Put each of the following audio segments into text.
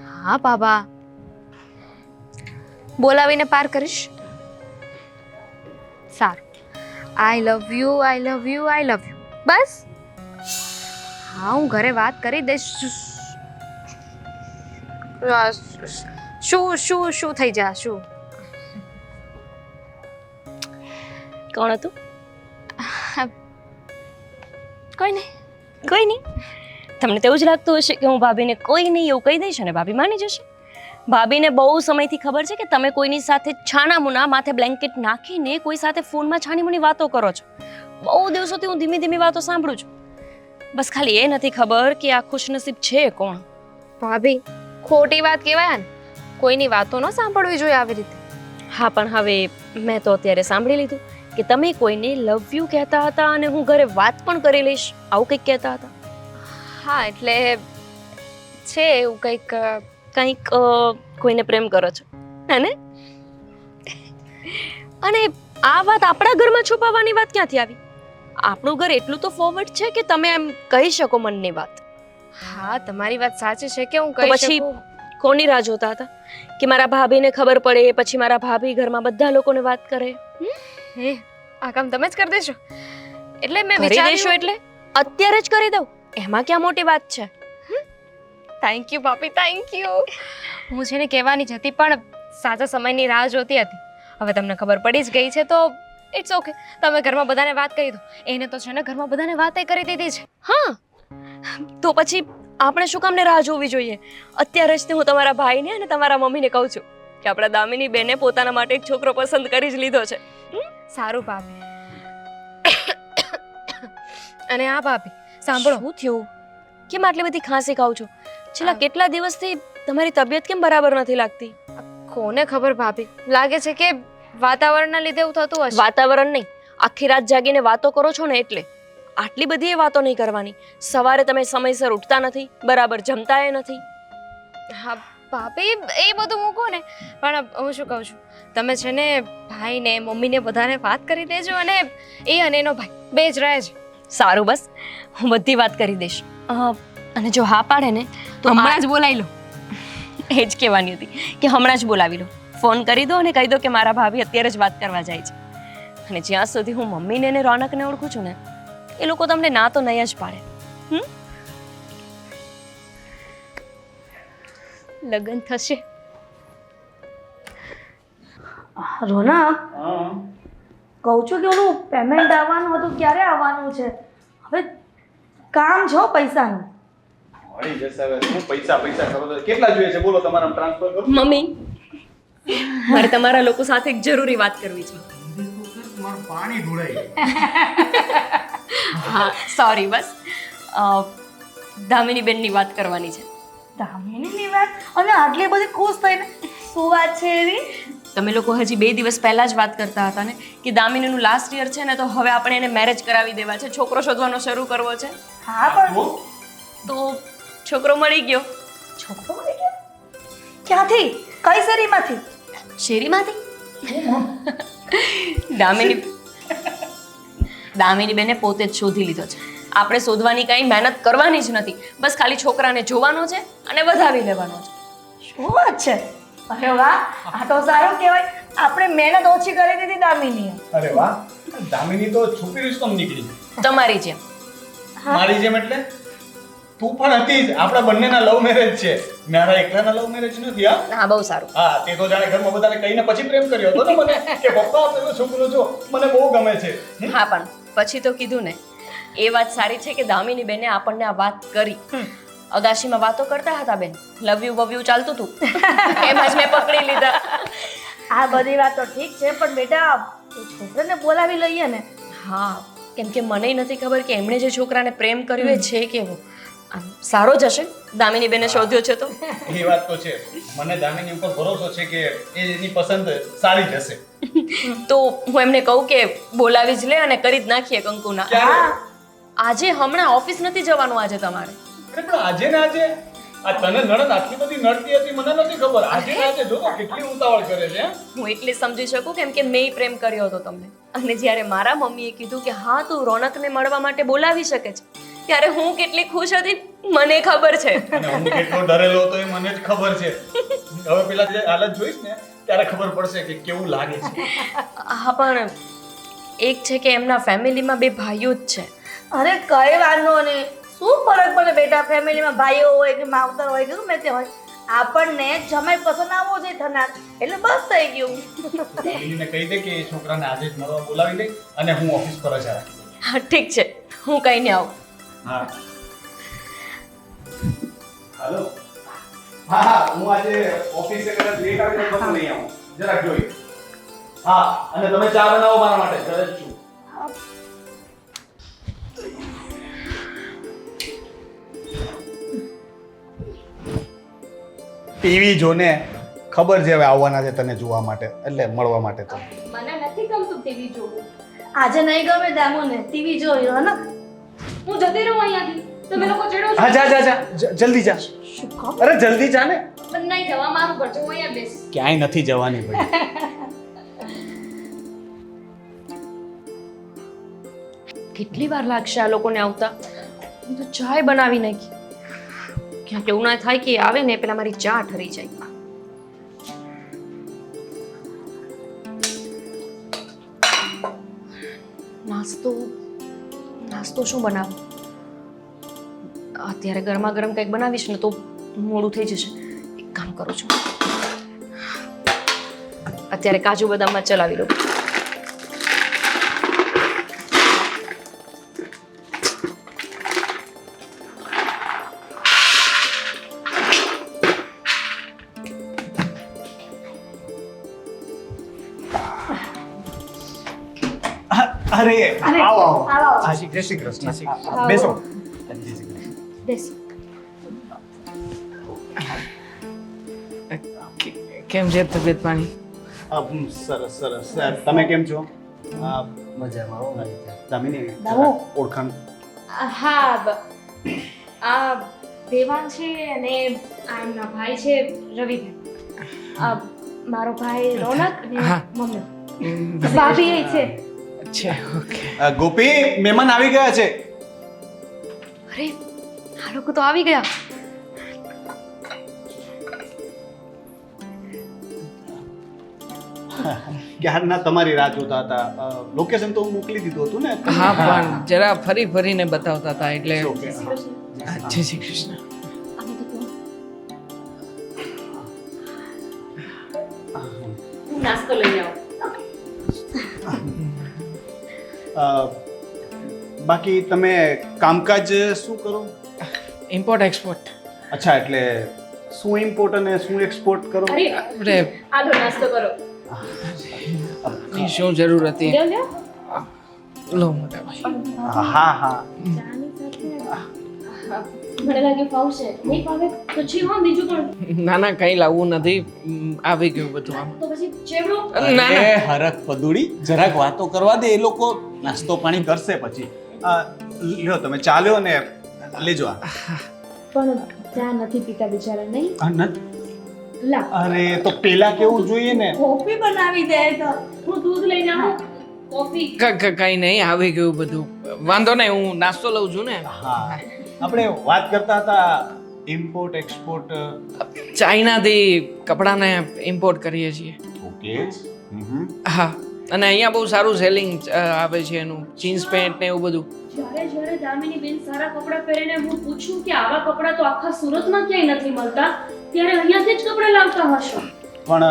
હા બાબા, બોલાવીને પાર કરીશ. સારું. I love you, I love you, I love you. બસ. હા, હું ઘરે વાત કરી દઈશ. શું શું શું થઈ જા શું? કોણ હતું? કોઈ નહીં. કોઈ નહીં. તમને તેવું જ લાગતું હશે કે હું ભાભીને કોઈ નહીં એવું કહી દઈશ અને ભાભી માની જશે. ભાભીને બહુ સમયથી ખબર છે કે તમે કોઈની સાથે છાનામુના માથે બ્લેન્કેટ નાખીને કોઈ સાથે ફોનમાં છાનીમુની વાતો કરો છો. બહુ દિવસોથી હું ધીમી ધીમી વાતો સાંભળું છું. બસ ખાલી એ નથી ખબર કે આ ખુશનસીબ છે કોણ. ભાભી, ખોટી વાત કહેવાય ને. કોઈની વાતો ન સાંભળવી જોઈએ આવી રીતે. હા, પણ હવે મેં તો અત્યારે સાંભળી લીધું કે તમે કોઈને લવ યુ કહેતા હતા અને હું ઘરે વાત પણ કરી લઈશ આવું કંઈક કહેતા હતા. હા, એટલે છે એવું કંઈક. કોઈને પ્રેમ કરો છો હે ને? અને આ વાત આપણા ઘરમાં છુપાવવાની વાત ક્યાંથી આવી? આપણું ઘર એટલું તો ફોરવર્ડ છે કે તમે એમ કહી શકો મનની વાત. હા, તમારી વાત સાચી છે કે હું તો કહી પછી શકું. કોની રાહ જોતા હતા કે મારા ભાભીને ખબર પડે પછી મારા ભાભી ઘરમાં બધા લોકોને વાત કરે? હે, આ કામ તમે જ કરી દેશો? એટલે મેં કરી વિચાર્યું. દેશો એટલે અત્યારે જ કરી દઉં, એમાં ક્યાં મોટી વાત છે? થેન્ક યુ ભાભી, થેન્ક યુ. હું છે ને કહેવાની જ હતી પણ સાચા સમયની રાહ જોતી હતી. હવે તમને ખબર પડી જ ગઈ છે તો ઇટ્સ ઓકે. તમે ઘરમાં બધાને વાત કરી દો. એને તો છે ને ઘરમાં બધાને વાતે કરી દીધી છે. હા, તો પછી આપણે શું કામને રાહ જોવી જોઈએ? અત્યારે જ હું તમારા ભાઈને અને તમારા મમ્મીને કહું છું કે આપણા દામિની બેને પોતાના માટે એક છોકરો પસંદ કરી જ લીધો છે. સારું ભાભી. અને આ ભાભી સાંભળો. શું થયું? કેમ આટલી બધી ખાંસી ખાવ છો? છેલ્લા કેટલા દિવસથી તમારી તબિયત કેમ બરાબર નથી લાગતી? કોને ખબર ભાભી, લાગે છે કે વાતાવરણના લીધે એવું થતું હશે. વાતાવરણ નહીં, આખી રાત જાગીને વાતો કરો છો ને એટલે. આટલી બધી એ વાતો નહીં કરવાની. સવારે તમે સમયસર ઉઠતા નથી, બરાબર જમતા એ નથી. હા ભાભી, એ બધું મૂકો ને. પણ હું શું કહું છું, તમે છે ને ભાઈને મમ્મીને બધાને વાત કરી દેજો અને એ અને એનો ભાઈ બે જ રહે છે. સારું, બસ હું બધી વાત કરી દઈશ. અને જો હા પાડે ને તો હમણાં જ બોલાવી લો. એ જ કહેવાની હતી કે હમણાં જ બોલાવી લો. ફોન કરી દો અને કહી દો કે મારા ભાભી અત્યારે જ વાત કરવા જાય છે. અને જ્યાં સુધી હું મમ્મીને અને રોનકને ઓળખું છું ને એ લોકો તમને ના તો નહીં જ પાડે. લગ્ન થશે. રોનક, કહું છું કે ઓલું પેમેન્ટ આવવાનું હતું, ક્યારે આવવાનું છે? હવે કામ છે હો પૈસાનું. મળી જશે. હવે શું પૈસા પૈસા કરો છો? કેટલા જોઈએ છે બોલો, તમારા ટ્રાન્સફર કરું? મમ્મી, મારે તમારા લોકો સાથે એક જરૂરી વાત કરવી છે. મારું પાણી ઢોળાય. હા, સોરી, બસ દામિની બેનની વાત કરવાની છે. દામિનીની વાત? અને આટલી બધી ખુશ થઈને શું વાત છે એવી? તમે લોકો હજી 2 દિવસ પહેલા જ વાત કરતા હતા ને કે દામિનીનું લાસ્ટ યર છે ને તો હવે આપણે એને મેરેજ કરાવી દેવા છે, છોકરો શોધવાનો શરૂ કરવો છે. હા, પણ તો છોકરો મળી ગયો. છોકરો મળી ગયો? ક્યાંથી? કઈ શેરીમાંથી? શેરીમાંથી દામિની બેને પોતે જ શોધી લીધો છે. આપણે શોધવાની કઈ મહેનત કરવાની જ નથી. બસ ખાલી છોકરાને જોવાનો છે અને વધાવી લેવાનો છે. શું વાત છે? અરે વાહ, આ તો સારું કહેવાય. આપણે મહેનત ઓછી કરી દીધી દામિનીએ. અરે વાહ, દામિની તો છુપી રિશ્તોમાં નીકળી. તમારી જેમ. મારી જેમ એટલે તું પણ હતી જ. આપણા બંનેના લવ મેરેજ છે. મારા એકલાના લવ મેરેજ નથી. હા, બહુ સારું. હા, તે તો જાણે ઘરમાં બધાને કહીને પછી પ્રેમ કર્યો હતો ને મને કે પપ્પા પેલો છોકરો જો મને બહુ ગમે છે. હા, પણ પછી તો કીધું ને. એ વાત સારી છે કે દામિની બેને આપણને આ વાત કરી. અગાશીમાં વાતો કરતા હતા બેન, લવ યુ વવ યુ ચાલતું હતું, એમાં જ મેં પકડી લીધા. આ બધી વાત તો ઠીક છે પણ બેટા એ છોકરાને બોલાવી લઈએ ને. હા, કેમ કે મને નથી ખબર કે એમણે જે છોકરાને પ્રેમ કર્યો એ છે કેવો. આમ સારો જ હશે, દામિની બેને શોધ્યો છે તો. એ વાત તો છે. મને દામિની ઉપર ભરોસો છે કે એની પસંદ સારી જ હશે. તો હું એમને કહું કે બોલાવી જ લે અને કરી જ નાખીએ કંકુના. ક્યારે? આજે હમણાં ઓફિસ નથી જવાનું આજે તમારે. અરે પણ આજે ને આજે આ તને નણંદ આટલી બધી નડતી હતી મને નથી ખબર. આજે ને આજે જો તો કેટલી ઉતાવળ કરે છે. હું એટલે સમજી શકું કેમ કે મેં પ્રેમ કર્યો હતો તમને. અને જ્યારે મારા મમ્મીએ કીધું કે હા તું રોનકને મળવા માટે બોલાવી શકે છે ત્યારે હું કેટલી ખુશ હતી મને ખબર છે. અને હું કેટલો ડરેલો હતો એ મને જ ખબર છે. હવે પેલા જે હાલત જોઈશ ને ત્યારે ખબર પડશે કે કેવું લાગે છે. હા પણ એક છે કે એમના ફેમિલીમાં બે ભાઈઓ જ છે. અરે કઈ વાંધો નહીં, શું ફરક પડે બેટા, ફેમિલીમાં ભાઈઓ હોય કે માવતર હોય કે ગમે તે હોય, આપણને જમાઈ પસંદ આવવો જોઈએ થનાર, એટલે બસ થઈ ગયું. એને કહી દે કે એ છોકરાને આજે જ મળવા બોલાવી દે અને હું ઓફિસ પર જ રાખી દઉં. હા ઠીક છે, હું કહીને આવું. હા હાલો. હા હું આજે ઓફિસે કદાચ લેટ આવી તો નહીં આવું, જરાક જોઈ. હા અને તમે ચા બનાવો મારા માટે, ઘરે જ છું. ટીવી જોને, ખબર છે હવે આવવાના છે તને જોવા માટે, એટલે મળવા માટે તો. મને નથી ગમતું ટીવી જોવું. આજે નહીં ગમે દામુને ટીવી જોયો ને. હું જતી રહું અહીંયાથી. તમે લોકો ચડો હા જા જા જા, જલ્દી જા. શું કામ? અરે જલ્દી જા ને. પણ નહીં જવા મારું કરજો, હું અહીંયા બેસ. ક્યાંય નથી જવાની ભાઈ. કેટલી વાર લાગશે આ લોકોને આવતા? હું તો ચાય બનાવી નાખી. ક્યાંક એવું ના થાય કે આવે ને પેલા મારી ચા ઠરી જાય. નાસ્તો શું બનાવું? અત્યારે ગરમા ગરમ કંઈક બનાવીશ ને તો મોડું થઈ જશે. એક કામ કરું છું, અત્યારે કાજુ બદામમાં ચલાવી લઉં. અરે આવો આવો. આવો. હા જય શ્રી કૃષ્ણ. બેસો. બેસ. કેમ છે તબિયત પાણી? સરસ સરસ. તમે કેમ છો? મજામાં. દામિની દામુ. ઓળખાણ? હા આ દેવાન છે અને આ એમના ભાઈ છે રવિભાઈ. મારો ભાઈ રોનક અને હા. મમ્મી. ભાભી એ છે. છે ઓકે. ગોપી, મહેમાન આવી ગયા છે. અરે આ લોકો તો આવી ગયા. ક્યારના તમારી રાહ જોતા હતા. લોકેશન તો હું મોકલી દીધું હતું ને. હા પણ જરા ફરી ફરીને બતાવતા હતા એટલે ઓકે. જય શ્રી કૃષ્ણ. અમે તો કોણ? હું નાસ્તો લઈ આવું. બાકી તમે કામકાજ શું કરો? Import export. અચ્છા, એટલે શું ઇમ્પોર્ટ અને શું એક્સપોર્ટ કરો? અરે આપણે આલો નાસ્તો કરો. ની શું જરૂર હતી? લ્યો લ્યો. લો મોટા ભાઈ. હા હા. ચાની સાથે મને લાગે ફાવશે. નહીં ફાવે તો છીવો બીજું પણ. ના ના કઈ લાવવું નથી. આવી ગયું બધું આમ. તો પછી ચેવડો. ના ના અરે હરખ પદુડી, જરાક વાતો કરવા દે, એ લોકો નાસ્તો પાણી કરશે પછી. લ્યો તમે ચાલ્યો ને લેજો આ. પણ ચા નથી પીતા બિચારા નહીં. લા અરે તો પેલા કેવું જોઈએ ને. કોફી બનાવી દે તો. હું દૂધ લઈને આવું. કોફી. કઈ નહીં આવી ગયું બધું. વાંધો નહીં, હું નાસ્તો લઉં છું ને. હા, આપણે વાત કરતા હતા ઇમ્પોર્ટ એક્સપોર્ટ. ચાઇનાથી કપડાને ઇમ્પોર્ટ કરીએ છીએ. ઓકે. હા, અને અહીંયા બહુ સારું સેલિંગ આવે છે એનું, જીન્સ પેન્ટ ને એવું બધું. જ્યારે દામિની બેન સારા કપડાં પહેરીને હું પૂછું કે આવા કપડાં તો આખા સુરતમાં ક્યાંય નથી મળતા, ત્યારે અહીંયાથી જ કપડાં લાવતા હશો. પણ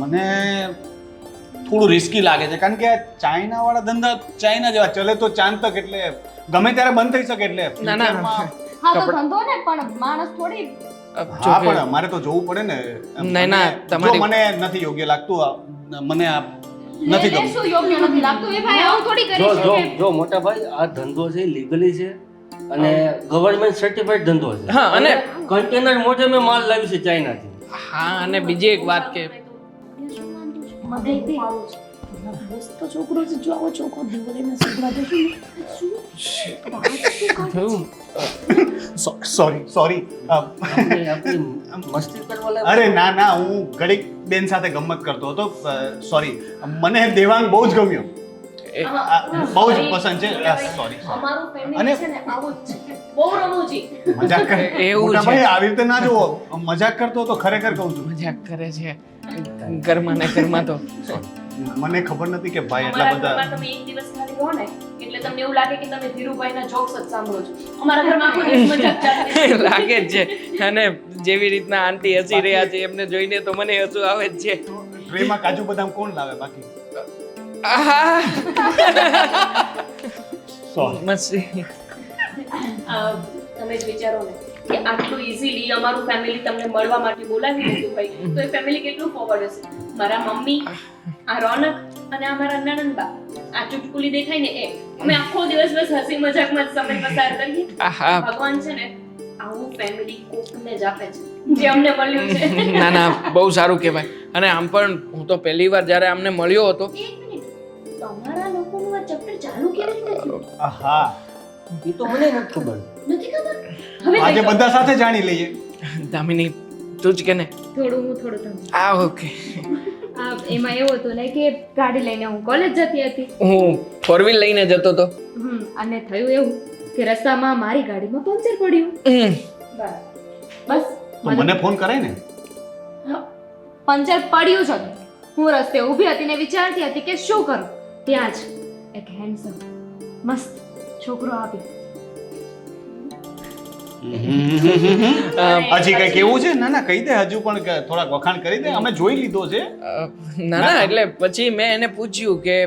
મને થોડું રિસ્કી લાગે છે, કારણ કે ચાઇના વાળા ધંધા ચાઇના જેવા ચલે તો ચાંદ તક, એટલે ગમે ત્યારે બંધ થઈ શકે. એટલે ના, ના. future-માં- હા તો ધંધો ને, પણ માણસ થોડી. હા પણ અમારે તો જોવું પડે ને. ના, ના, તમારી- જો મને નથી યોગ્ય લાગતું મને આ નથી એને ગમતું. શું યોગ્ય નથી લાગતું એ ભાઈ આવું થોડી કરી જો જો શકે. જો મોટા ભાઈ, આ ધંધો છે લીગલી છે અને ગવર્મેન્ટ સર્ટિફાઈડ ધંધો છે. હા, અને કન્ટેનર મોઢે મેં માલ લાવી છે ચાઇનાથી. હા, અને બીજી એક વાત કે મસ્ત છોકરો છે, જો આવો છોકરો દિવાળીના સગડા દેખી થયું. સોરી. આપણે મસ્તી કરવા લાવ્યા. અરે ના ના, હું ઘડીક બેન સાથે ગમત કરતો હતો. સોરી. મને દેવાંગ બહુ જ ગમ્યો. બહુ જ પસંદ છે. સોરી અમારું અને- ફેમિલી છે ને આવું જ છે, બહુ રમૂજી. મજાક કરે એવું મોટા છે. ભાઈ આવી રીતે ના જુઓ. મજાક કરતો તો ખરેખર કહું છું. મજાક કરે છે ઘરમાં ને ઘરમાં તો મને ખબર નથી કે ભાઈ એટલા અમારા બધા ઘરમાં તમે એક દિવસ ખાલી રહો ને એટલે તમને એવું લાગે કે તમે ધીરુભાઈના જોક્સ જ સાંભળો છો. અમારા ઘરમાં આખો દિવસ મજાક ચાલતી હોય. લાગે જ છે. અને જેવી રીતના આંટી હસી રહ્યા છે એમને જોઈને તો મને હસવું આવે જ છે. ટ્રેમાં કાજુ બદામ કોણ લાવે બાકી? આહા! સોરી. મસ્તી. તમે જ વિચારો ને કે આટલું ઇઝીલી અમારું ફેમિલી તમને મળવા માટે બોલાવી દીધું ભાઈ તો એ ફેમિલી કેટલું ફોરવર્ડ હશે. મારા મમ્મી, આ રોનક અને આ મારા નણંદબા, આ ચુટકુલી દેખાય ને એ અમે આખો દિવસ બસ હસી મજાકમાં જ સમય પસાર કરીએ. આહા! ભગવાન છે ને આવું ફેમિલી કોકને જ આપે છે જે અમને મળ્યું છે. ના ના બહુ સારું કહેવાય. અને આમ પણ હું તો પહેલી વાર જ્યારે આમને મળ્યો હતો એક મિનિટ, તમારા લોકોનું આ ચેપ્ટર ચાલુ કેવી રીતે થયું? આહા એ તો મને નથી ખબર. નથી ખબર. હવે આજે કઈ બધા સાથે જાણી લઈએ. દામિની તું જ કે ને. થોડું હું થોડું તમે આ ઓકે. એમાં એવું હતું ને કે ગાડી લઈને હું કોલેજ જતી હતી. હું ફોર વ્હીલ લઈને જતો હતો. અને થયું એવું કે રસ્તામાં મારી ગાડીમાં પંચર પડ્યું. બસ તો મને ફોન કરાય ને. પંચર પડ્યું જ હતું. હું રસ્તે ઊભી હતી ને વિચારતી હતી કે શું કરું. ત્યાં જ એક હેન્ડસમ મસ્ત છોકરો આવ્યો. હજી કઈ કેવું છે? ના ના કહી દે. હજુ પણ થોડાક વખાણ કરી દે. અમે જોઈ લીધો છે. ના ના એટલે પછી મેં એને પૂછ્યું કે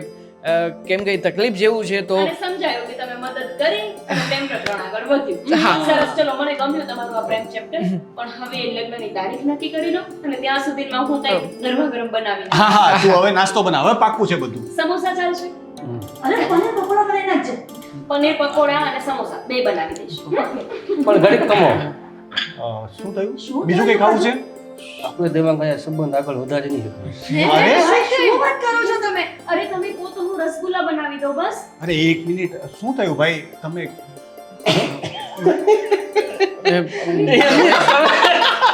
કેમ કઈ તકલીફ જેવું છે તો અને સમજાયું કે તમે મદદ કરી અને પ્રેમ પ્રકરણ આગળ વધ્યું. હા. સરસ, ચલો મને ગમ્યું તમારું આ પ્રેમ ચેપ્ટર. પણ હવે લગ્નની તારીખ નક્કી કરી લો અને ત્યાં સુધીમાં હું કંઈક ગરમા ગરમ બનાવી હા હા તું હવે નાસ્તો બનાવ. હવે પાક્કું છે બધું. સમોસા ચાલશે? અરે પનીર પકોડા કરી નાખજે. પનીર પકોડા અને સમોસા બે બનાવી દઈશ. પણ ઘડીક કમો. શું થયું? બીજું કઈ ખાવું છે? આપણે દેવાંગ અહીંયા સંબંધ આગળ વધારી નહીં શકીએ. અરે શું વાત કરો છો તમે? અરે તમે કહો તો હું રસગુલ્લા બનાવી દઉં બસ. અરે એક મિનિટ. શું થયું ભાઈ? તમે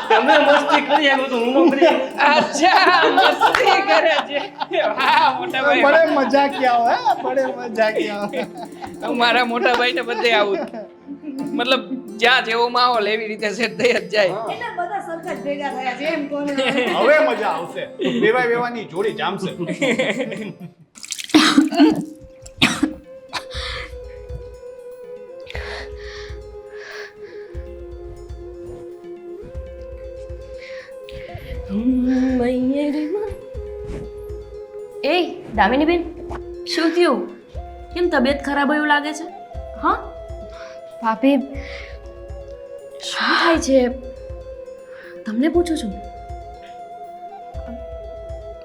તમે મસ્તી કરી આવ્યો તો હું ન કરી આવ્યો. અચ્છા મસ્તી કરે છે. હા મોટા ભાઈ. બડે મજાકિયા હો. બડે મજાકિયા. મારા મોટા ભાઈ ને બધે આવું મતલબ જ્યાં જેવો માહોલ એવી રીતે સેટ થઈ જ જાય. એટલે બધા સરખા જ ભેગા થયા છે એમ કોને. હવે મજા આવશે. વેવાય વેવાની જોડી જામશે. એ દામિની બેન, શું થયું? કેમ તબિયત ખરાબ એવું લાગે છે? હા, ભાભી શું થાય છે? તમને પૂછું છું.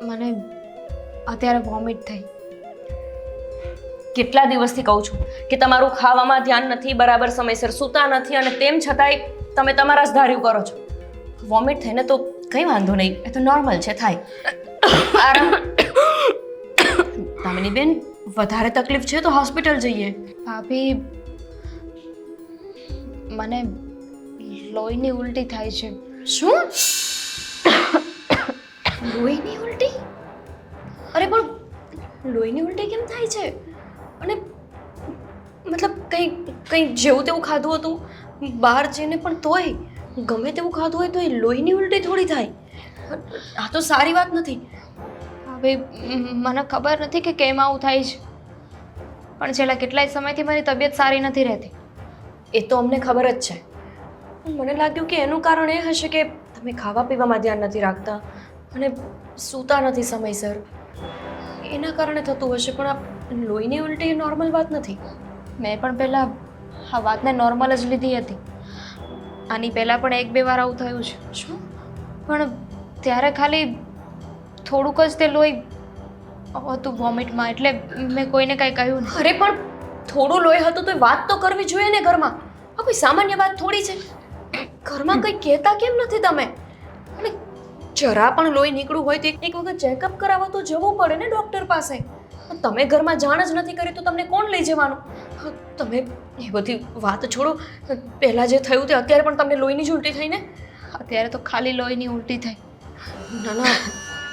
મને અત્યારે વોમિટ થઈ. કેટલા દિવસથી કહું છું કે તમારું ખાવામાં ધ્યાન નથી, બરાબર સમયસર સૂતા નથી અને તેમ છતાંય તમે તમારા જ ધાર્યું કરો છો. વોમિટ થઈને તો કંઈ વાંધો નહીં, એ તો નોર્મલ છે, થાય. આરામ. દામિની બેન, વધારે તકલીફ છે તો હોસ્પિટલ જઈએ. ભાભી મને લોહીની ઉલટી થાય છે. શું? લોહીની ઉલટી? અરે પણ લોહીની ઉલટી કેમ થાય છે? અને મતલબ કંઈ જેવું તેવું ખાધું હતું બહાર જઈને, પણ તોય ગમે તેવું ખાધું હોય તો એ લોહીની ઉલટી થોડી થાય. આ તો સારી વાત નથી. હવે મને ખબર નથી કે કેમ આવું થાય છે, પણ છેલ્લા કેટલાય સમયથી મારી તબિયત સારી નથી રહેતી. એ તો અમને ખબર જ છે. પણ મને લાગ્યું કે એનું કારણ એ હશે કે તમે ખાવા પીવામાં ધ્યાન નથી રાખતા અને સૂતા નથી સમયસર, એના કારણે થતું હશે. પણ આ લોહીની ઉલટી એ નોર્મલ વાત નથી. મેં પણ પહેલાં આ વાતને નોર્મલ જ લીધી હતી. આની પહેલાં પણ 1-2 વાર આવું થયું છે. શું? પણ ત્યારે ખાલી થોડુંક જ તે લોહી હતું વોમિટમાં, એટલે મેં કોઈને કાંઈ કહ્યું નહીં. અરે પણ થોડું લોહી હતું તો વાત તો કરવી જોઈએ ને ઘરમાં. આ કોઈ સામાન્ય વાત થોડી છે. ઘરમાં કંઈ કહેતા કેમ નથી તમે? અને જરા પણ લોહી નીકળ્યું હોય તો એક વખત ચેકઅપ કરાવવા તો જવું પડે ને ડૉક્ટર પાસે. તમે ઘરમાં જાણ જ નથી કરી તો તમને કોણ લઈ જવાનું? તમે એ બધી વાત છોડો. પહેલાં જે થયું તે અત્યારે પણ તમને લોહીની જ ઉલટી થઈ ને? અત્યારે તો ખાલી લોહીની ઉલટી થઈ. ના ના,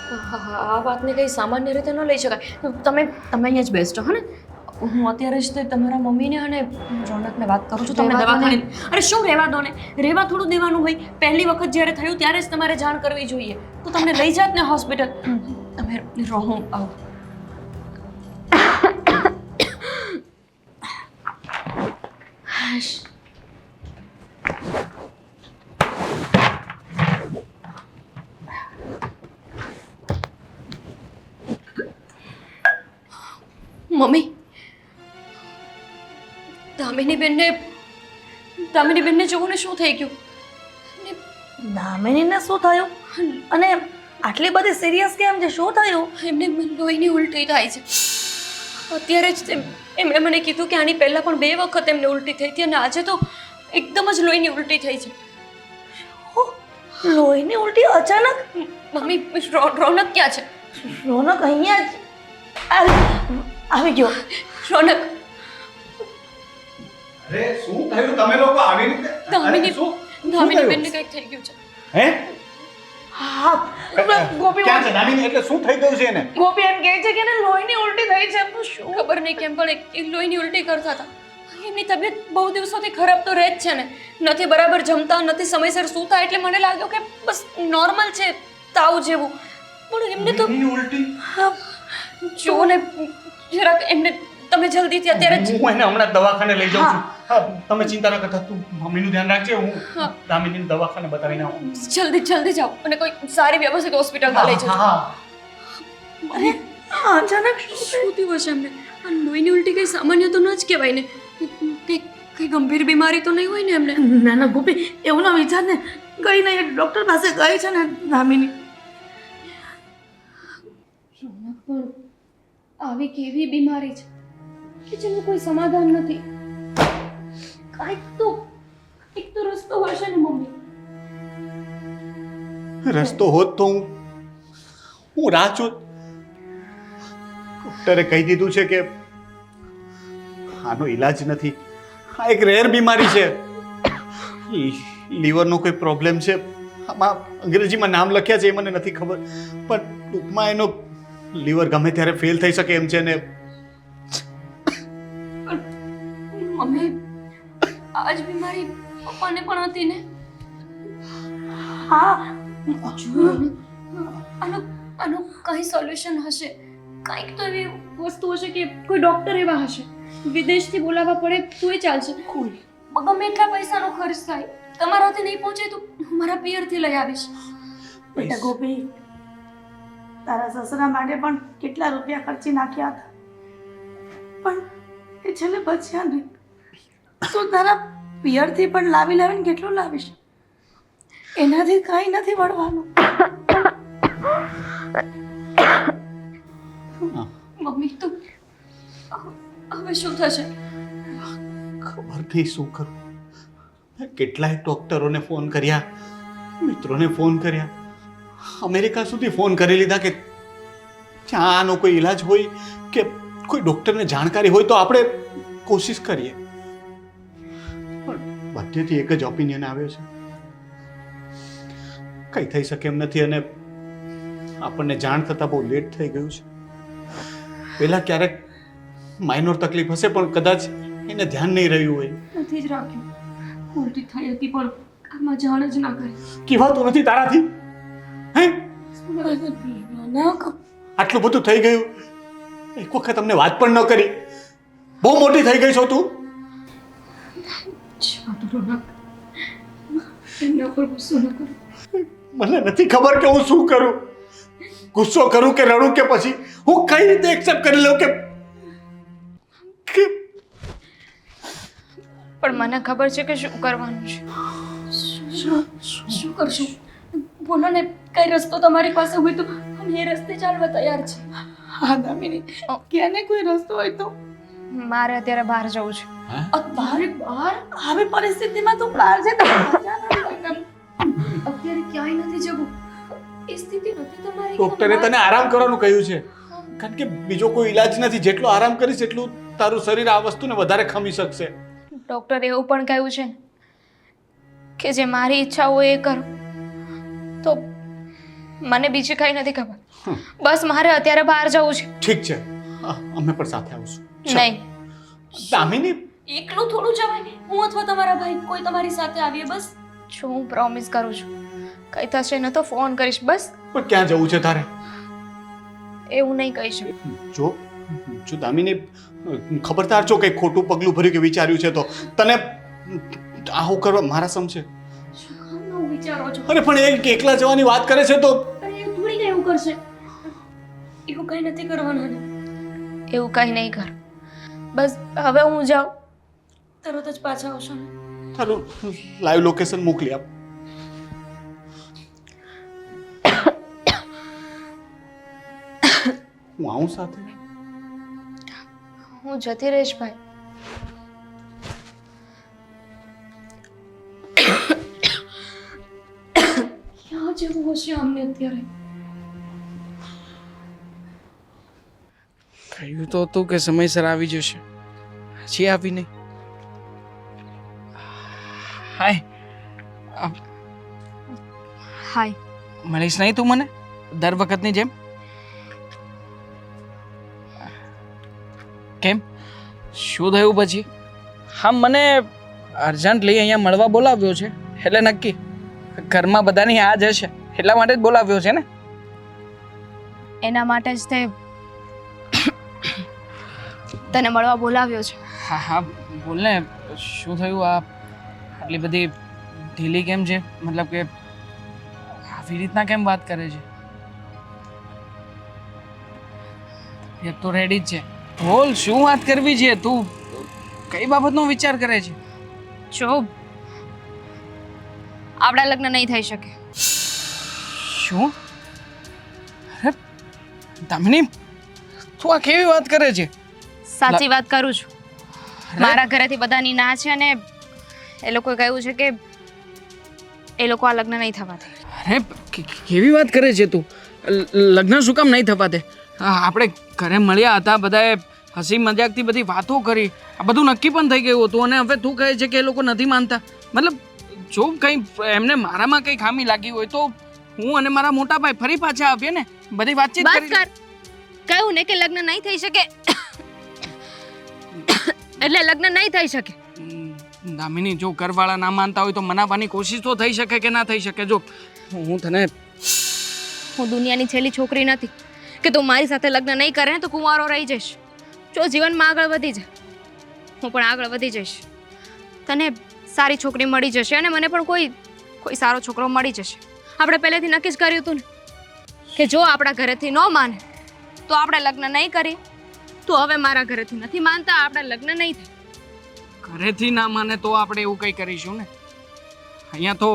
આ વાતને કંઈ સામાન્ય રીતે ન લઈ શકાય. તમે અહીંયા જ બેસજો હે ને. હું અત્યારે જ તે તમારા મમ્મીને અને રોનકને વાત કરું છું. તમને રહેવા દો ને. દવાખાને અરે શું રહેવા દો ને, રહેવા થોડું દેવાનું હોય. પહેલી વખત જ્યારે થયું ત્યારે જ તમારે જાણ કરવી જોઈએ. તો તમને લઈ જાત ને હોસ્પિટલ. તમે રહો, હું આવું. મમ્મી, દામિની બેનને જોવું ને શું થઈ ગયું? દામિનીને શું થયું અને આટલી બધી સિરિયસ કેમ છે? શું થયું? એમને લોહીની ઉલટી થાય છે. અત્યારે જ એમણે મને કીધું કે આની પહેલાં પણ 2 વખત એમને ઉલટી થઈ હતી અને આજે તો એકદમ જ લોહીની ઉલટી થઈ છે. લોહીની ઉલટી અચાનક? મમ્મી, રોનક ક્યાં છે? રોનક અહીંયા જ આવી ગયો. રોનક, અરે શું થયું? તમે લોકો આવી રીતે દામિની શું બેનને કંઈક થઈ ગયું છે. હે હા, ગોપી ક્યાં છે દામિની? એટલે શું થઈ ગયું છે એને? ગોપી એમ કહે છે કે એને લોહીની ઉલટી થઈ છે. તો શું? ખબર નહીં કેમ પણ એ લોહીની ઉલટી કરતા હતા. એમની તબિયત બહુ દિવસોથી ખરાબ તો રહે જ છે ને. નથી બરાબર જમતા, નથી સમયસર સૂતા, એટલે મને લાગ્યું કે બસ નોર્મલ છે, તાવ જેવું. પણ એમને તો એની ઉલટી? જુઓ ને જરાક એમને, તમે જલ્દીથી અત્યારે જ હું એને હમણાં દવાખાને લઈ જાઉં છું. હા, તમે ચિંતા ન કરતા, તું મમ્મીનું ધ્યાન રાખજે. હું દામિનીને દવાખાને બતાવીને આવું. જલ્દી જાઓ અને કોઈ સારી વ્યવસ્થિત હોસ્પિટલમાં લઈ જજો. હા. અરે અચાનક શું થયું હશે એમને? આ લોહીની ઉલટી કઈ સામાન્ય તો ન જ કહેવાય ને. કઈ ગંભીર બીમારી તો નહીં હોય ને એમને? ના ના ગોપી, એવું ના વિચાર ને. ગઈ નહીં, ડોક્ટર પાસે ગઈ છે ને દામિની. રોનક, પણ આવી કેવી બીમારી છે કે જેનું કોઈ સમાધાન નથી? એક તો રસ્તો હશે ને મમ્મી. રસ્તો હોત તો હું રાહ જોત. ડોક્ટરે કહી દીધું છે કે આનો ઈલાજ નથી. આ એક રેર બીમારી છે. લીવરનો કોઈ પ્રોબ્લેમ છે. આમાં અંગ્રેજીમાં નામ લખ્યા છે એ મને નથી ખબર, પણ ટૂંકમાં એનો લીવર ગમે ત્યારે ફેલ થઈ શકે એમ છે ને. મમ્મી, આ જ બીમારી પપ્પાને પણ હતી ને? હા, જુઓ ને, આનું કઈ સોલ્યુશન હશે. કંઈક તો એવી વસ્તુ હશે કે કોઈ ડોક્ટર એવા હશે. વિદેશથી બોલાવવા પડે તોય ચાલશે. ગમે એટલા પૈસાનો ખર્ચ થાય, તમારાથી નહીં પહોંચે તો હું મારા પિયરથી લઈ આવીશ. બેટા ગોપી, તારા સસરા માટે પણ કેટલા રૂપિયા ખર્ચી નાખ્યા હતા, પણ એ છેલ્લે બચ્યા નહીં. તો તારા પિયરથી પણ લાવીને કેટલું લાવીશ? એનાથી કંઈ નથી વળવાનું. મમ્મી, તો હવે શું થશે? ખબર નહીં શું કરું. મેં કેટલાય ડોક્ટરોને ફોન કર્યા, મિત્રોને ફોન કર્યા, અમેરિકા સુધી ફોન કરી લીધા કે જ્યાં આનો કોઈ ઈલાજ હોય કે કોઈ ડોક્ટરને જાણકારી હોય તો આપણે કોશિશ કરીએ. પણ બધેથી એક જ ઓપિનિયન આવ્યો છે, કંઈ થઈ શકે એમ નથી. અને આપણને જાણ થતાં બહુ લેટ થઈ ગયું છે. પહેલાં ક્યારેક માઇનોર તકલીફ હશે પણ કદાચ એને ધ્યાન નહીં રહ્યું હોય. નથી જ રાખ્યું. ઉલટી થઈ હતી પણ આમાં જાણ જ ના કરી. કહેવાતું નથી તારાથી. હે, આટલું બધું થઈ ગયું, એક વખત અમને વાત પણ ન કરી. બહુ મોટી થઈ ગઈ છો તું. એમના પર ગુસ્સો ન કરો. મને નથી ખબર કે હું શું કરું. ગુસ્સો કરું કે રડું કે પછી હું કઈ રીતે એક્સેપ્ટ કરી લઉં કે પણ મને ખબર છે કે શું કરવાનું છે. શું કરશું? બોલો ને, કઈ રસ્તો તમારી પાસે હોય તો અમે એ રસ્તે ચાલવા તૈયાર છે. હા દામિની, ક્યાંને કોઈ રસ્તો હોય તો. મારે અત્યારે બહાર જવું છે. બહાર આવી પરિસ્થિતિમાં તું બહાર છે તો અત્યારે ક્યાંય નથી જવું. એ સ્થિતિ નથી તમારી. ડોક્ટરે તને આરામ કરવાનું કહ્યું છે, કારણ કે બીજો કોઈ ઈલાજ નથી. જેટલો આરામ કરીશ એટલું તારું શરીર આ વસ્તુને વધારે ખમી શકશે. ડૉક્ટરે એવું પણ કહ્યું છે ને કે જે મારી ઈચ્છા હોય એ કરું. તો મને બીજી કંઈ નથી ખબર. બસ મારે અત્યારે બહાર જવું છે. ઠીક છે, અમે પણ સાથે આવશું. ચાલ. નહીં, દામિની, એકલું થોડું જવાય ને, હું અથવા તમારા ભાઈ કોઈ તમારી સાથે આવીએ બસ. જો હું પ્રોમિસ કરું છું, કંઈ થશે ને તો ફોન કરીશ બસ. પણ ક્યાં જવું છે તારે? એવું નહીં કહી શકું. જો જો દામિની, ખબરદાર છો કંઈ ખોટું પગલું ભર્યું કે વિચાર્યું છે તો તને આવું કરવા મારા સમજે. શું કામ નવું વિચારો છો? અરે પણ એ એકલા જવાની વાત કરે છે તો અરે એ થોડી કઈ એવું કરશે. એવું કઈ નથી કરવાનું ને. એવું કંઈ નહીં કર. બસ હવે હું જાઉં. તરત જ પાછા આવશો ને. તારું લાઈવ લોકેશન મોકલી આપ. હું આવું સાથે? હું જતી રહીશ ભાઈ. ક્યાં જવું હશે અમને અત્યારે? કહ્યું તો હતું કે સમયસર આવી જશે, હજી આવી નહીં. હાય, હાય. મળીશ નહીં તું મને દર વખતની જેમ? કેમ, શું થયું પછી? હા, મને અર્જન્ટલી અહીંયા મળવા બોલાવ્યો છે એટલે નક્કી ઘરમાં બધાની આ જ હશે એટલા માટે જ બોલાવ્યો છે ને. એના માટે જ તે તને મળવા બોલાવ્યો છે. હા હા, બોલ ને, શું થયું? આ આટલી બધી ઢીલી કેમ છે? મતલબ કે આવી રીતના કેમ વાત કરે છે? એ તો રેડી જ છે. બોલ, શું વાત કરવી છે? તું કઈ બાબતનો વિચાર કરે છે? જો આપણા લગ્ન નહીં થઈ શકે. શું? અરે દામિની, તું આ કેવી વાત કરે છે? સાચી વાત કરું છું. મારા ઘરેથી બધાની ના છે અને એ લોકોએ કહ્યું છે કે એ લોકો આ લગ્ન નહીં થવા દે. અરે કેવી વાત કરે છે તું? લગ્ન શું કામ નહીં થવા દે? આપણે ઘરે મળ્યા હતા, બધાએ હસી મજાકથી બધી વાતો કરી, આ બધું નક્કી પણ થઈ ગયું હતું અને હવે તું કહે છે કે એ લોકો નથી માનતા. મતલબ જો કંઈ એમને મારામાં કંઈ ખામી લાગી હોય તો હું અને મારા મોટા ભાઈ ફરી પાછા આવીએ ને, બધી વાતચીત બસ કરી. કર. કહ્યું ને કે લગ્ન નહીં થઈ શકે એટલે લગ્ન નહીં થઈ શકે. દામિની, જો ઘરવાળા ના માનતા હોય તો મનાવવાની કોશિશ તો થઈ શકે કે ના થઈ શકે? જો હું હું દુનિયાની છેલ્લી છોકરી નથી કે તું મારી સાથે લગ્ન નહીં કરે ને તો કુંવારો રહી જઈશ. જો જીવનમાં આગળ વધી જા, હું પણ આગળ વધી જઈશ. તને સારી છોકરી મળી જશે અને મને પણ કોઈ સારો છોકરો મળી જશે. આપણે પહેલેથી નક્કી જ કર્યું હતું ને કે જો આપણા ઘરેથી ન માને તો આપણે લગ્ન નહીં કરીએ. તો હવે મારા ઘરેથી નથી માનતા, આપણે લગ્ન નહીં થાય. ઘરેથી ના માને તો આપણે એવું કંઈ કરીશું ને. અહીંયા તો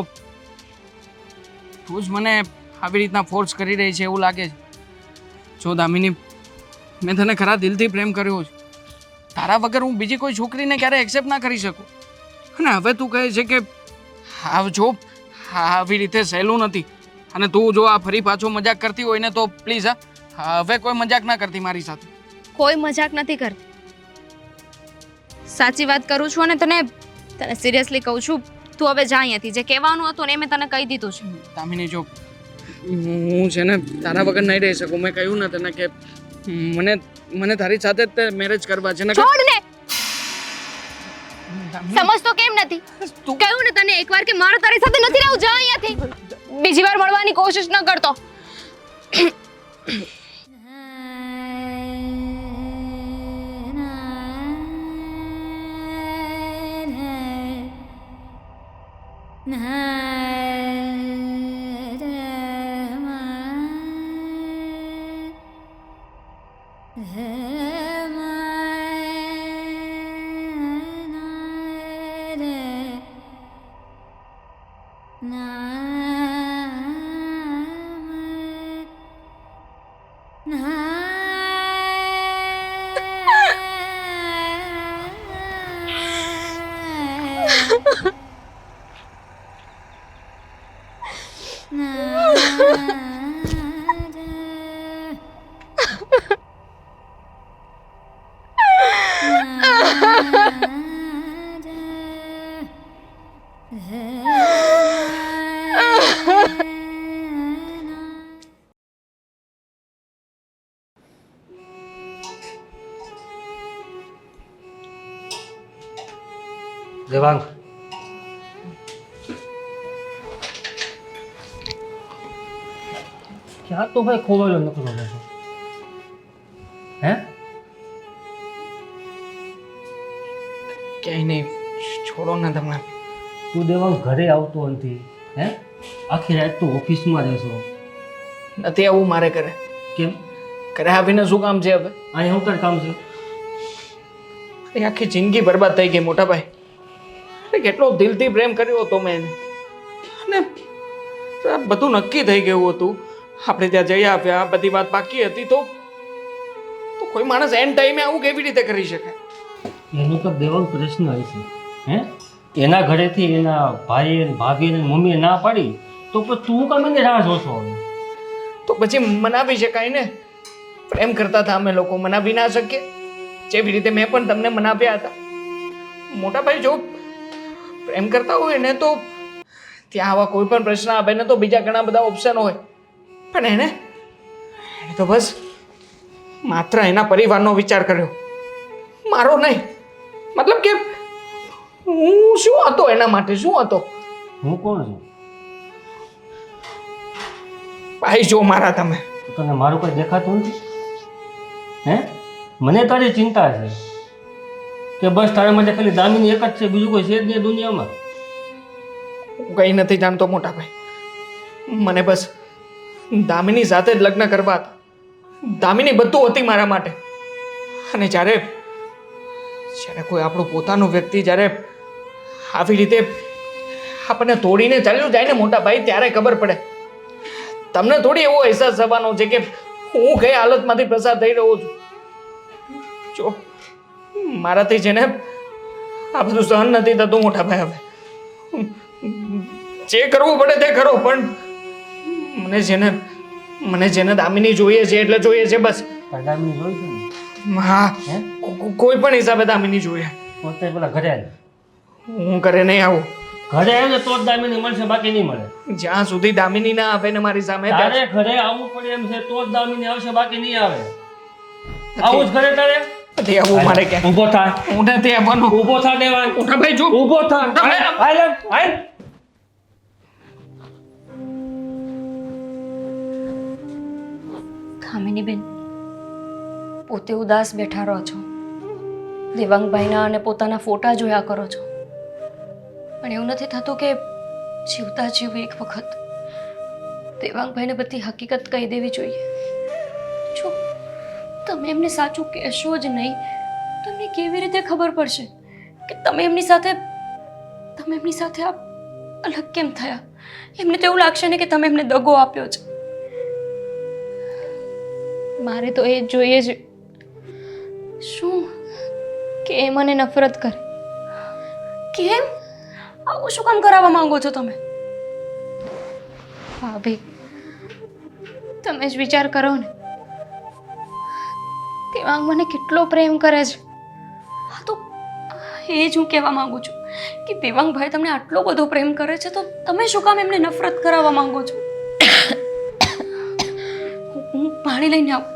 તું જ મને આવી રીતના ફોર્સ કરી રહી છે એવું લાગે છે. જો દામિની, મેં તને ખરા દિલથી પ્રેમ કર્યો છે. તારા વગર હું બીજી કોઈ છોકરીને ક્યારે એક્સેપ્ટ ના કરી શકું. અને હવે તું કહે છે કે જો આવી રીતે સહેલું નથી અને તું જો આ ફરી પાછો મજાક કરતી હોય ને તો પ્લીઝ હવે કોઈ મજાક ના કરતી મારી સાથે. કોઈ મજાક નથી કરતી, સાચી વાત કરું છું અને તને સિરિયસલી કહું છું. તું હવે જા અહીંયાથી. જે કહેવાનું હતું ને એ મેં તને કહી દીધું છે. દામિની, જો હું છે ને તારા વગર નહીં રહી શકું. મેં કહ્યું ને તને કે મને તારી સાથે જ મેરેજ કરવા છે ને. છોડ ને, સમજતો કેમ નથી? કહ્યું ને તને એકવાર કે મારે તારી સાથે નથી રહેવું. જા અહીંયાથી. બીજી વાર મળવાની કોશિશ ન કરતો. દેવાંગ, ક્યાં તો ભાઈ ખોવાયેલો નકલો બેઠો? હે? ક્યાંય નહીં, છોડો ને તમે. તું દેવાંગ ઘરે આવતો નથી, હે? આખી રાત તું ઓફિસમાં રહેશો. નથી આવું મારે કરે. કેમ? ઘરે આવીને શું કામ છે હવે? અહીં શું કરે કામ છે? અરે આખી જિંદગી બરબાદ થઈ ગઈ મોટા ભાઈ. અરે કેટલો દિલથી પ્રેમ કર્યો હતો મેં એને. અને આ બધું નક્કી થઈ ગયું હતું. આપણે ત્યાં જઈ આવ્યા, બધી વાત બાકી હતી, તો કોઈ માણસ એન્ડ ટાઈમે આવું કેવી રીતે કરી શકે? એનો તો દેવાંગ પ્રશ્ન હશે, હે? એના ઘરેથી એના ભાઈ અને ભાભી અને મમ્મીએ ના પાડી, તો પછી તું કામ એને રાહ જોશો હવે? તો પછી મનાવી શકાય ને. પ્રેમ કરતા હતા અમે લોકો, મનાવી ના શકીએ? જેવી રીતે મેં પણ તમને મનાવ્યા હતા. મોટા ભાઈ, જો પ્રેમ કરતા હોય ને તો ત્યાં આવા કોઈ પણ પ્રશ્ન આવે ને તો બીજા ઘણા બધા ઓપ્શન હોય. પણ એને તો બસ માત્ર એના પરિવારનો વિચાર કર્યો, મારો નહીં. મતલબ કે હું શું હતો એના માટે? શું હતો? હું કોણ છું? ભાઈ જો મારા તમે. તો તને મારું કોઈ દેખાતું નથી? હે? મને તારી ચિંતા છે કે બસ તારા માટે ખાલી દામિની એક જ છે, બીજું કોઈ છે જ નહીં દુનિયામાં? હું કંઈ નથી જાણતો મોટા ભાઈ. મને બસ દામિની સાથે જ લગ્ન કરવા હતા. દામિની બધું હતી મારા માટે. અને જ્યારે કોઈ આપણું પોતાનું વ્યક્તિ જ્યારે આવી રીતે આપણને તોડીને ચાલ્યું જાય ને મોટા ભાઈ, ત્યારે ખબર પડે. તમને થોડી એવો અહેસાસ થવાનો છે કે હું કઈ હાલતમાંથી પસાર થઈ રહ્યો છું. જો મારાથી છે ને આ બધું સહન નથી થતું મોટા ભાઈ. હવે જે કરવું પડે તે કરો, પણ મને છે ને દામિની જોઈએ છે એટલે જોઈએ છે બસ. દામિની જોઈ છે ને? હા, હે? કોઈ પણ હિસાબે દામિની જોઈએ. પોતે પેલા ઘરે આવ. હું ઘરે નહીં આવું. ઘરે આવે તો જ દામિની મળશે, બાકી નહીં મળે. જ્યાં સુધી દામિની ના આવે ને મારી સામે, તારે ઘરે આવવું પડે એમ છે તો જ દામિની આવશે, બાકી નહીં આવે. આવું જ ઘરે તારે નથી આવવું મારે. ક્યાં ઊભો થા. હું નથી આવવાનો. ઊભો થા દેવાંગ. મોટા ભાઈ જો ઊભો થા. હાલ હાલ. કામિનીબેન, પોતે ઉદાસ બેઠા રહો છો, દેવાંગભાઈના અને પોતાના ફોટા જોયા કરો છો, પણ એવું નથી થતું કે જીવતા જીવ એક વખત દેવાંગભાઈને બધી હકીકત કહી દેવી જોઈએ? જો તમે એમને સાચું કહેશો જ નહીં, તમને કેવી રીતે ખબર પડશે કે તમે એમની સાથે આ અલગ કેમ થયા? એમને તો એવું લાગશે ને કે તમે એમને દગો આપ્યો છે. મારે તો એ જ જોઈએ છે. શું કે એ મને નફરત કરે? કેમ? આવું શું કામ કરાવવા માંગો છો તમે? ભાભી, તમે જ વિચાર કરો ને. દેવાંગ મને કેટલો પ્રેમ કરે છે. હા, તો એ જ હું કહેવા માંગુ છું કે દેવાંગભાઈ તમને આટલો બધો પ્રેમ કરે છે તો તમે શું કામ એમને નફરત કરાવવા માંગો છો? હું પાણી લઈને આવું.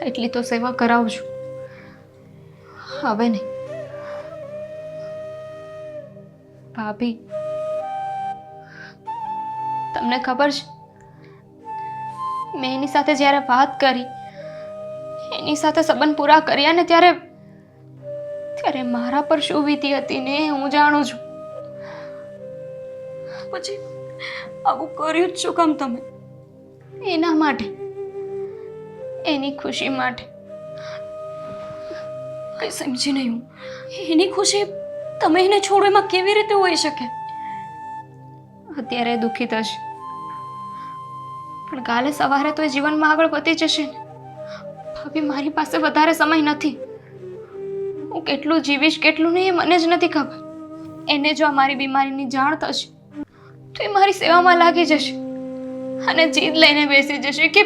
એટલી તો સેવા કરાવું છું, હવે નહીં. ભાભી, તમને ખબર છે, મેં એની સાથે જ્યારે વાત કરી, એની સાથે સંબંધ પૂરા કર્યા ને ત્યારે મારા પર શું વીતી હતી ને હું જાણું છું. પછી આવું કર્યું જ શું કામ તમે? એના માટે, એની ખુશી માટે. કઈ સમજી નહીં હું. એની ખુશી તમે એને છોડો એમાં કેવી રીતે હોઈ શકે? અત્યારે દુઃખી થશે, પણ કાલે સવારે તો એ જીવનમાં આગળ વધી જશે ને. ભાભી, મારી પાસે વધારે સમય નથી. હું કેટલું જીવીશ કેટલું નહીં એ મને જ નથી ખબર. એને જો આ મારી બીમારીની જાણ થશે તો એ મારી સેવામાં લાગી જશે અને જીદ લઈને બેસી જશે કે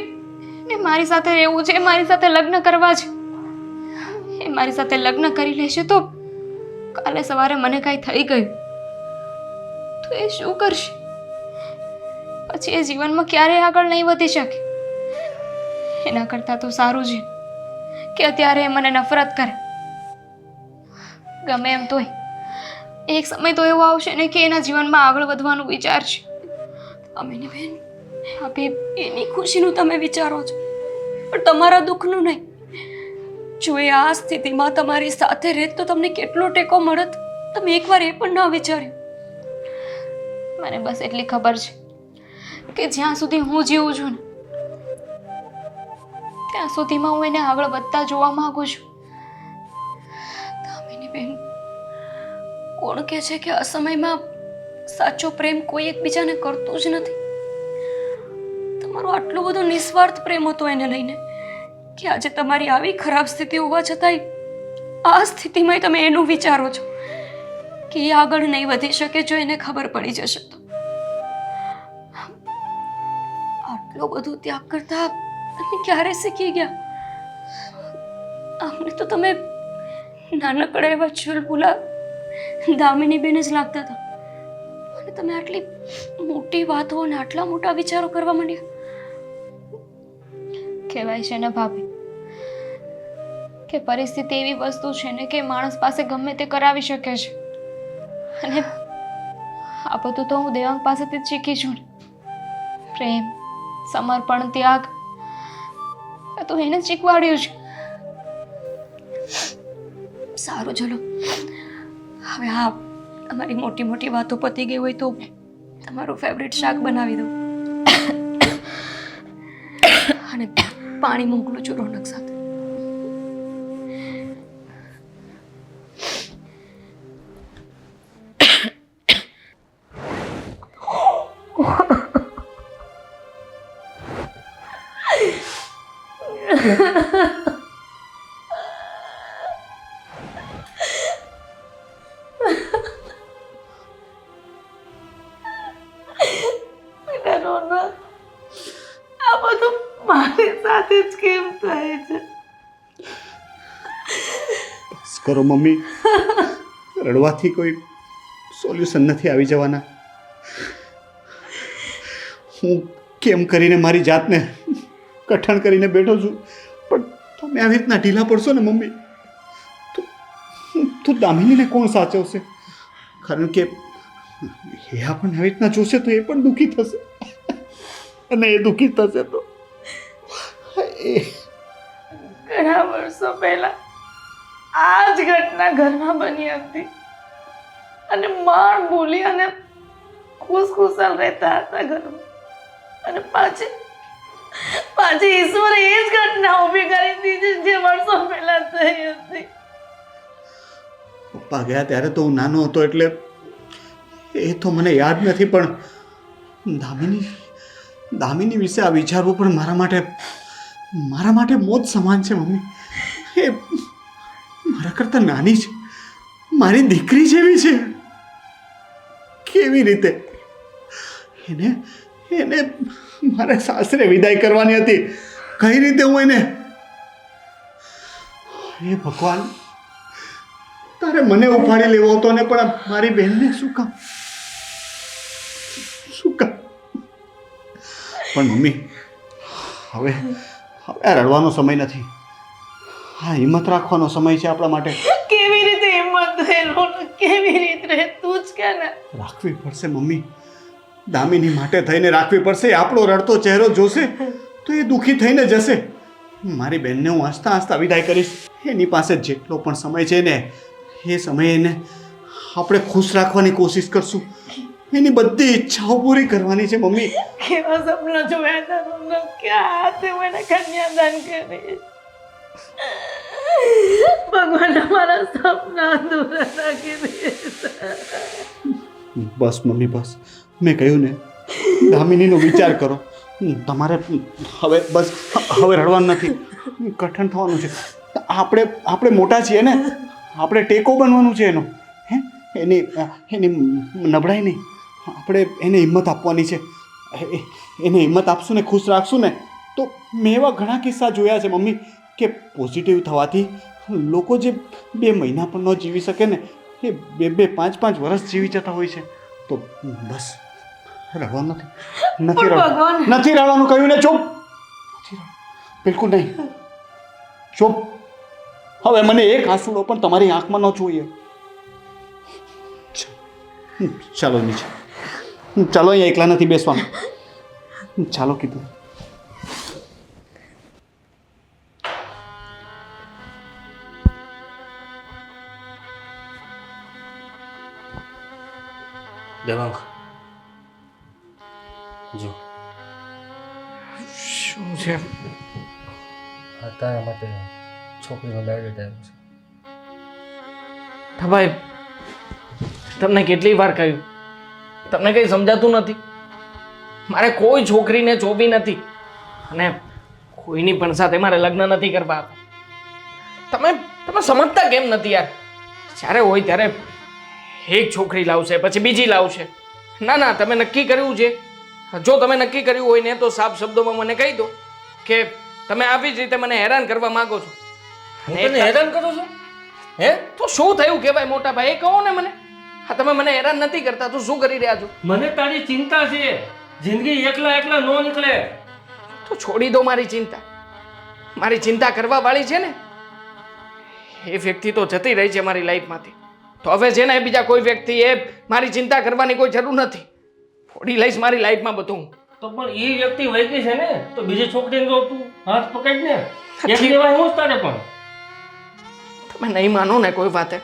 એને મારી સાથે રહેવું છે, મારી સાથે લગ્ન કરવા છે. એ મારી સાથે લગ્ન કરી લેશે તો કાલે સવારે મને કાંઈ થઈ ગયું તો એ શું કરશે? પછી એ જીવનમાં ક્યારેય આગળ નહીં વધી શકે. એના કરતાં તો સારું છે કે અત્યારે એ મને નફરત કરે. ગમે એમ તોય એક સમય તો એવો આવશે ને કે એના જીવનમાં આગળ વધવાનું વિચારશે. અમીની બેન, ભાભી એની ખુશીનું તમે વિચારો છો પણ તમારા દુઃખનું નહીં. જો એ આ સ્થિતિમાં તમારી સાથે રહેત તો તમને કેટલો ટેકો મળત, તમે એકવાર એ પણ ન વિચાર્યું. મને બસ એટલી ખબર છે કે જ્યાં સુધી હું જીવું છું ને ત્યાં સુધીમાં હું એને આગળ વધતા જોવા માંગુ છું. દામિની બેન, કોણ કહે છે કે અસમયમાં સાચો પ્રેમ કોઈ એકબીજાને કરતું જ નથી? તમારો આટલો બધો નિસ્વાર્થ પ્રેમ હતો એને લઈને કે આજે તમારી આવી ખરાબ સ્થિતિ હોવા છતાંય આ સ્થિતિમાં તમે એનું વિચારો છો કે એ આગળ નહીં વધી શકે જો એને ખબર પડી જશે તો. આટલો બધો ત્યાગ કરતા તમે ક્યારે શીખી ગયા? અમને તો તમે નાનકડા એવા ચુલબુલા દામિની બેન જ લાગતા હતા અને તમે આટલી મોટી વાતો અને આટલા મોટા વિચારો કરવા માંડ્યા. કહેવાય છે ને ભાભી કે પરિસ્થિતિ એવી વસ્તુ છે ને કે માણસ પાસે ગમે તે કરાવી શકે છે. અને આ બધું તો હું દેવાંગ પાસેથી જ શીખી છું ને. પ્રેમ, સમર્પણ, ત્યાગ આ તો એને જ શીખવાડ્યું છે. સારું, ચલો હવે હા, તમારી મોટી મોટી વાતો પતી ગઈ હોય તો તમારું ફેવરિટ શાક બનાવી દઉં અને પાણી મોકલું છું રોનક સાથે. આ બધું મારી સાથે જ કેમ થાય છે? બસ કરો મમ્મી, રડવાથી કોઈ સોલ્યુશન નથી આવી જવાના. હું કેમ કરીને મારી જાતને કઠણ કરીને બેઠો છું, પણ તમે આવી રીતના ઢીલા પડશો ને મમ્મી તો દામિનીને કોણ સાચવશે? કારણ કે એ આપણને આવી રીતના જોશે તો એ પણ દુઃખી થશે અને એ દુઃખી થશે તો ઘણા વર્ષો પહેલા આ જ ઘટના ઘરમાં બની હતી અને માણ બોલી અને ખુશખુશાલ રહેતા હતા ઘરમાં. અને પાછી ઈશ્વરે એ જ ઘટના ઊભી કરી દીધી જે વર્ષો પહેલા થઈ હતી. પપ્પા ગયા ત્યારે તો હું નાનો હતો એટલે એ તો મને યાદ નથી, પણ દામિની વિશે આ વિચારવું પણ મારા માટે મોત સમાન છે મમ્મી. એ મારા કરતાં નાની છે, મારી દીકરી જેવી છે. કેવી રીતે એને મારે સાસરે વિદાય કરવાની હતી, કઈ રીતે હું એને? હે ભગવાન, તારે મને ઉપાડી લેવો હતો ને પણ મારી બહેનને શું કામ? પણ મમ્મી, હવે આ રડવાનો સમય નથી, હા હિંમત રાખવાનો સમય છે આપણા માટે. કેવી રીતે હિંમત થયેલો? કેવી રીતે? તું જ કે ને. રાખવી પડશે મમ્મી, દામિની માટે થઈને રાખવી પડશે. આપણો રડતો ચહેરો જોશે તો એ દુઃખી થઈને જશે. મારી બહેનને હું હસતા હસતા વિદાય કરીશ. એની પાસે જેટલો પણ સમય છે ને એ સમયે એને આપણે ખુશ રાખવાની કોશિશ કરશું. એની બધી ઈચ્છાઓ પૂરી કરવાની છે મમ્મી. કેવા સપના જોયા હતા રોનક, ક્યાં હાથે હું એને કન્યાદાન કરીશ. ભગવાન અમારા સપના અધૂરા રાખી દીધા. બસ મમ્મી બસ, મેં કહ્યું ને, દામિનીનો વિચાર કરો. તમારે હવે રડવાનું નથી, કઠણ થવાનું છે. આપણે મોટા છીએ ને, આપણે ટેકો બનવાનું છે એનો. એની નબળાઈ નહીં, આપણે એને હિંમત આપવાની છે. એને હિંમત આપશું ને, ખુશ રાખશું ને, તો મેં એવા ઘણા કિસ્સા જોયા છે મમ્મી કે પોઝિટિવ થવાથી લોકો જે 2 મહિના પણ ન જીવી શકે ને એ 2-5 વર્ષ જીવી જતા હોય છે. તો બસ રડવાનું નથી રડવાનું કહ્યું ને. ચૂપ, બિલકુલ નહીં, ચૂપ. હવે મને એક આંસુડો પણ તમારી આંખમાં ન જોઈએ. ચાલો નીચે, ચાલો, અહીંયા એકલા નથી બેસવાનું, ચાલો કીધું. દેવાંગ, જો શું છે? આ તારા માટે છોકરીનો બાયોડેટા આવ્યો છે. ભાઈ, તમને કેટલી વાર કહ્યું, તમને કંઈ સમજાતું નથી. મારે કોઈ છોકરીને જોવી નથી અને કોઈની પણ સાથે મારે લગ્ન નથી કરવા. તમે તમે સમજતા કેમ નથી યાર? જ્યારે હોય ત્યારે એક છોકરી લાવશે, પછી બીજી લાવશે. ના ના, તમે નક્કી કર્યું છે. જો તમે નક્કી કર્યું હોય ને તો સાફ શબ્દોમાં મને કહી દો કે તમે આવી જ રીતે મને હેરાન કરવા માંગો છો. હું તને હેરાન કરું છું? હે? તો શું થયું કહેવાય મોટા ભાઈ? એ કહો ને મને. હા, તમે મને હેરાન નથી કરતા તો શું કરી રહ્યા છો? મને તારી ચિંતા છે. જિંદગી એકલા એકલા નો નીકળે. તો છોડી દો મારી ચિંતા. મારી ચિંતા કરવા વાળી છે ને એ વ્યક્તિ તો જતી રહી છે મારી લાઈફમાંથી. તો હવે છે ને બીજા કોઈ વ્યક્તિ એ મારી ચિંતા કરવાની કોઈ જરૂર નથી. ફોડી લઈશ મારી લાઈફમાં બધું. તો પણ એ વ્યક્તિ વહી ગઈ છે ને, તો બીજી છોકરીને જો તું હાથ પકડ ને, એક લેવાય હું જ તારે. પણ તમે નહીં માનો ને કોઈ વાતે.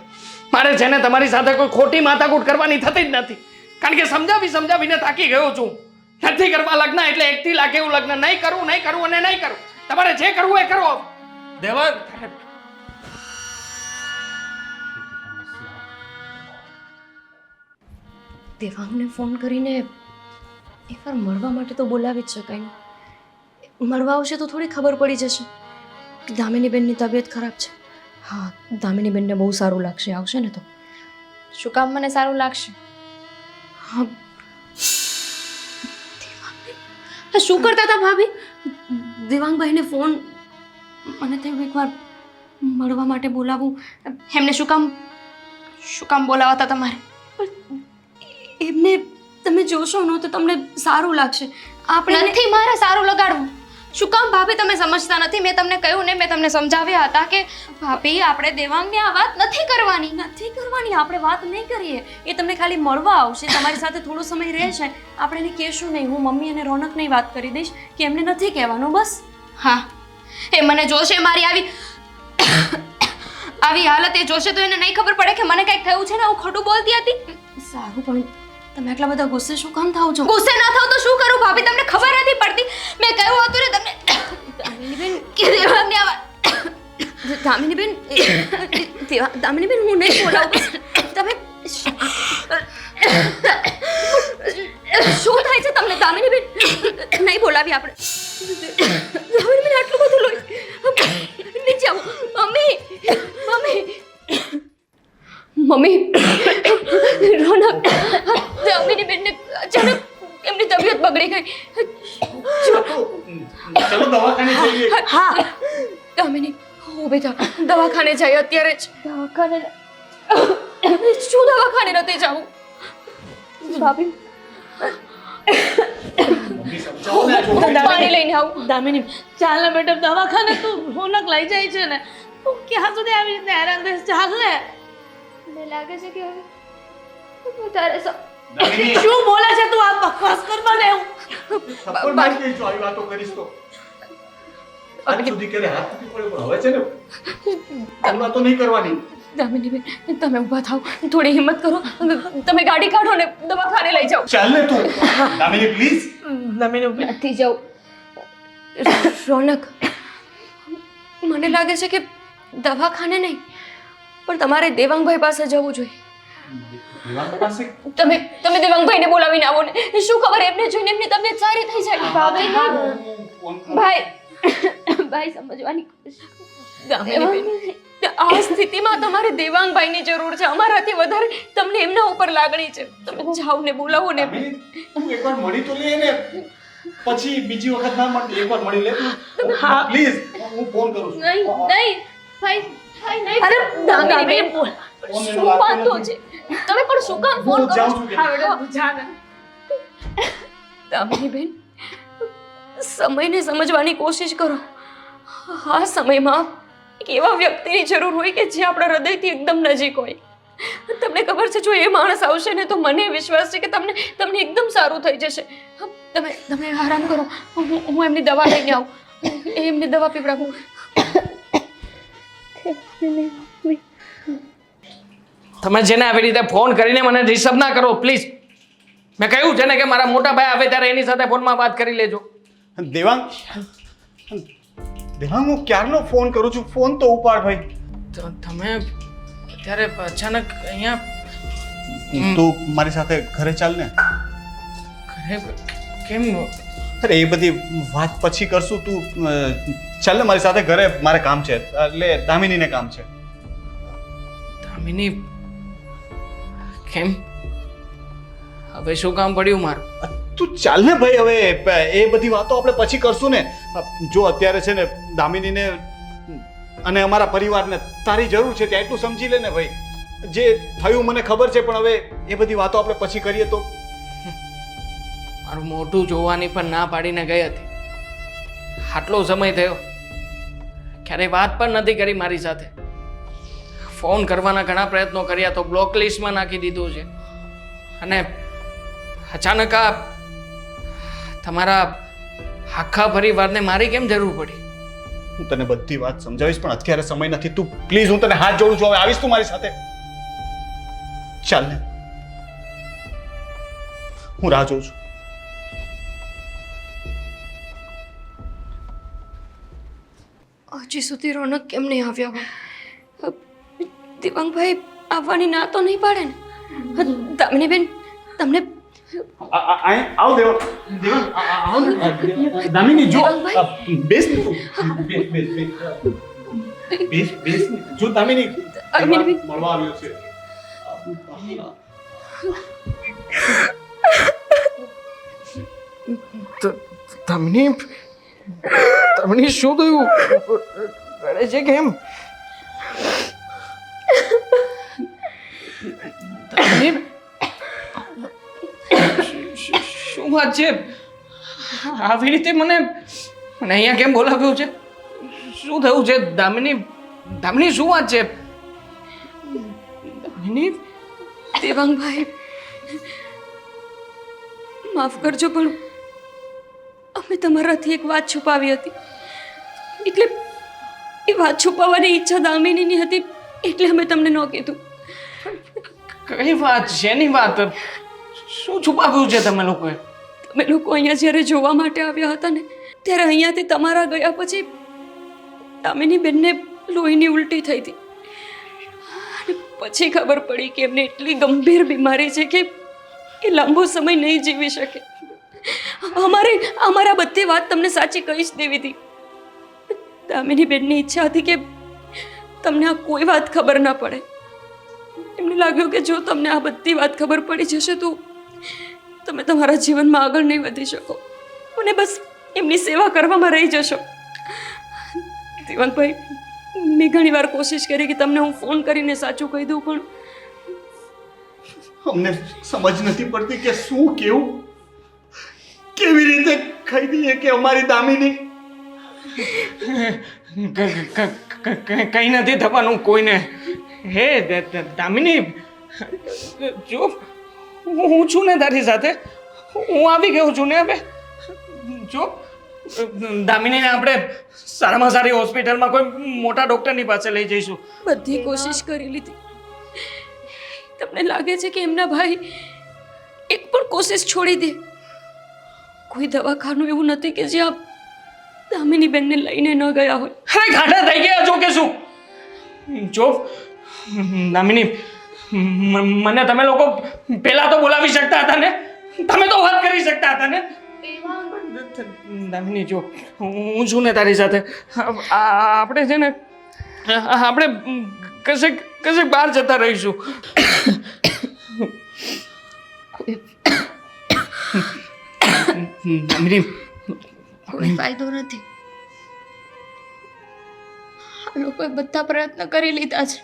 મારે છે ને તમારી સાથે કોઈ ખોટી માથાકૂટ કરવાની થતી જ નથી. કારણ કે સમજાવીને થાકી ગયો છું. નથી કરવા લગ્ન એટલે એકથી લાગે એવું લગ્ન નહીં કરવું અને નહીં કરવું. તમારે જે કરવું એ કરો. દેવાંગ, દેવાંગને ફોન કરીને એકવાર મળવા માટે તો બોલાવી જ શકાય ને. મળવા આવશે તો થોડી ખબર પડી જશે કે દામિનીબેનની તબિયત ખરાબ છે. હા, દામિનીબેનને બહુ સારું લાગશે આવશે ને તો. શું કામ મને સારું લાગશે? હા, શું કરતા હતા ભાભી? દેવાંગભાઈને ફોન, મને થયું એકવાર મળવા માટે બોલાવું. એમને શું કામ બોલાવતા તમારે? એમને તમે જોશો ને તો તમને સારું લાગશે. આપણે નથી મારે સારું લગાડવું. શું કામ ભાભી તમે સમજતા નથી? મેં તમને કહ્યું ને, મેં તમને સમજાવ્યા હતા કે ભાભી આપણે દેવાંગને આ વાત નથી કરવાની. આપણે વાત નહીં કરીએ. એ તમને ખાલી મળવા આવશે, તમારી સાથે થોડો સમય રહેશે. આપણે એને કહેશું નહીં. હું મમ્મી અને રોનકને વાત કરી દઈશ કે એમને નથી કહેવાનું. બસ. હા, એ મને જોશે મારી આવી હાલત. એ જોશે તો એને નહીં ખબર પડે કે મને કંઈક થયું છે ને હું ખોટું બોલતી હતી. સારું, પણ તમે આટલા બધા ગુસ્સે શું કામ થાવ છો? ગુસ્સે ના થાવ તો શું કરું ભાભી? તમને ખબર નથી પડતી? મેં કહ્યું હતું ને તમને કે દેવાંગને આ વાત. દામિનીબેન, હું નહીં બોલાવું. તમે શું થાય છે તમને? દામિનીબેન, નહીં બોલાવી આપણે. દામિનીબેન, આટલું બધું લોહી. નીચે આવો. મમ્મી, રોનક, દામિનીબેનને અચાનક એમની તબિયત બગડી ગઈ. ચાલો દવાખાને જઈએ. હા, દામિની, ઊભી થા. દવાખાને જાય અત્યારે જ. દવાખાને? શું દવાખાને નથી જવું? ભાભી, પાણી લઈને આવું. દામિની, ચાલ ને મેડમ દવાખાને. તું રોનક લઈ જાય છે ને, તું ક્યાં સુધી આવી રીતે હેરાન થઈશ? ચાલ ને. મને લાગે છે કે હવે વધારે દામિની, શું બોલે છે તું? આ બકવાસ કરવા દે. થપ્પડ મારી દઈશ જો આવી વાતો કરીશ તો. આજ સુધી ક્યારે હાથ નથી પડ્યો, પણ હવે છે ને આવી વાતો નહીં કરવાની. દામિનીબેન, તમે ઊભા થાઓ. થોડી હિંમત કરો. તમે ગાડી કાઢો ને દવાખાને લઈ જાઓ. ચાલ ને તું. દામિની પ્લીઝ. દામિની, નથી જાઉં. રોનક, મને લાગે છે કે દવાખાને નહીં, પણ તમારે દેવાંગભાઈ પાસે જવું જોઈએ. વિવાહ પાસે તમે દેવાંગભાઈને બોલાવીને આવો ને. શું ખબર, એમને જોઈને એમની તબિયત સારી થઈ જાય. ભાભી ફોન કર. ભાઈ સમજવાની દામિનીબેન, આ સ્થિતિમાં તમારે દેવાંગભાઈની જરૂર છે. અમારાથી વધારે તમને એમના ઉપર લાગણી છે. તમે જાઓ ને બોલાવો ને. દામિની, તું એકવાર મળી તો લે ને, પછી બીજી વખત ના મળતી, એકવાર મળી લે તું. પ્લીઝ, હું ફોન કરું છું. નહીં ભાઈ નહીં. અરે દામિનીબેન, ફોન શું એનો વાત વાંધો નથી. છે? તમે પણ શું કામ ફોન હું કરો જાઉં છો? છું હા બેટા, તું જા ને. દામિનીબેન, સમયને સમજવાની કોશિશ કરો. આ સમયમાં એક એવા વ્યક્તિની જરૂર હોય કે જે આપણા હૃદયથી એકદમ નજીક હોય. તમને ખબર છે જો એ માણસ આવશે ને તો મને વિશ્વાસ છે કે તમને એકદમ સારું થઈ જશે. તમે આરામ કરો, હું એમની દવા લઈને આવું, એમની દવા પીવડાવું. તમે જેને આવી રીતે ફોન કરીને મને ડિસ્ટર્બ ના કરો પ્લીઝ. મેં કહ્યું છે ને કે મારા મોટા ભાઈ આવે ત્યારે એની સાથે ફોનમાં વાત કરી લેજો. દેવાંગ, દેવાંગ, હું ક્યારનો ફોન કરું છું, ફોન તો ઉપાડ ભાઈ. તમે અત્યારે અચાનક અહીંયા તું મારી સાથે ઘરે ચાલ ને. ઘરે કેમ? અરે એ બધી વાત પછી કરશું, તું ચાલ ને મારી સાથે ઘરે, મારે કામ છે, એટલે દામિનીને કામ છે. દામિની કેમ? હવે શું કામ પડ્યું મારું? તું ચાલ ને ભાઈ, હવે એ બધી વાતો આપણે પછી કરશું ને. જો અત્યારે છે ને દામિનીને અને અમારા પરિવારને તારી જરૂર છે ત્યાં એટલું સમજી લે ને ભાઈ. જે થયું મને ખબર છે, પણ હવે એ બધી વાતો આપણે પછી કરીએ તો. મારું મોઢું જોવાની પણ ના પાડીને ગઈ હતી. આટલો સમય થયો, ક્યારેય વાત પણ નથી કરી મારી સાથે. ફોન કરવાના ઘણા પ્રયત્નો કર્યા તો બ્લોક લિસ્ટમાં નાખી દીધું છે. અને અચાનક આ તમારા આખા પરિવારને મારી કેમ જરૂર પડી? હું તને બધી વાત સમજાવીશ, પણ અત્યારે સમય નથી. તું પ્લીઝ, હું તને હાથ જોડું છું, હવે આવીશ તું મારી સાથે? ચાલ ને, હું રાહ જોઉં છું. હજી સુધી રોનક કેમ નહીં આવ્યા હોય? દિવાંગભાઈ આવવાની ના તો નહીં પાડે ને? દામિની બેન, તમને આવ દેવાંગ, દેવાંગ આવ ને. દામિની જો, બેસ ને તું, બેસ ને. જો દામિની મળવા આવ્યો છે. તમને શું થયું? રડે છે કેમ? શું વાત છે? આવી રીતે મને અહીંયા કેમ બોલાવ્યું છે? શું થયું છે? દામિની શું વાત છે? દામિની, દેવાંગભાઈ માફ કરજો, પણ અમે તમારાથી એક વાત છુપાવી હતી. એટલે એ વાત છુપાવવાની ઈચ્છા દામિનીની હતી, એટલે અમે તમને ન કીધું. કઈ વાત? શેની વાત? શું છુપાવ્યું છે તમે લોકોએ? તમે લોકો અહીંયા જ્યારે જોવા માટે આવ્યા હતા ને, ત્યારે અહીંયાથી તમારા ગયા પછી દામિની બેનને લોહીની ઉલટી થઈ હતી. અને પછી ખબર પડી કે એમને એટલી ગંભીર બીમારી છે કે એ લાંબો સમય નહીં જીવી શકે. અમારા બધી વાત તમને સાચી કહી જ દેવી હતી. દામિની બેનની ઈચ્છા હતી કે તમને આ કોઈ વાત ખબર ના પડે. એમને લાગ્યું કે જો તમને આ બધી વાત ખબર પડી જશે તો તમે તમારા જીવનમાં આગળ નહીં વધી શકો અને બસ એમની સેવા કરવામાં રહી જશો. દિવાંગભાઈ, મેં ઘણી વાર કોશિશ કરી કે તમને હું ફોન કરીને સાચું કહી દઉં, પણ અમને સમજ નથી પડતી કે શું કેવું, કેવી રીતે કહી દઈએ કે અમારી દામિની. કઈ નથી થવાનું કોઈને. હે દામિની, જો હું છું ને તારી સાથે, હું આવી ગયો છું ને હવે. જો દામિનીને આપણે સારામાં સારી હોસ્પિટલમાં કોઈ મોટા ડૉક્ટરની પાસે લઈ જઈશું. બધી કોશિશ કરી લીધી. તમને લાગે છે કે એમના ભાઈ એક પણ કોશિશ છોડી દે? કોઈ દવાખાનું એવું નથી કે જ્યાં દામિની બેનને લઈને ન ગયા હોય. અરે ગાંડા થઈ ગયા છો કે શું? જો દામિની, મને તમે લોકો પહેલા તો બોલાવી શકતા હતા ને, તમે તો વાત કરી શકતા હતા ને. દામિની જો, હું છું ને તારી સાથે. આપણે છે ને, આપણે કશે બહાર જતા રહીશું. દામિની, કોઈ ફાયદો નથી. આ લોકોએ બધા પ્રયત્ન કરી લીધા છે.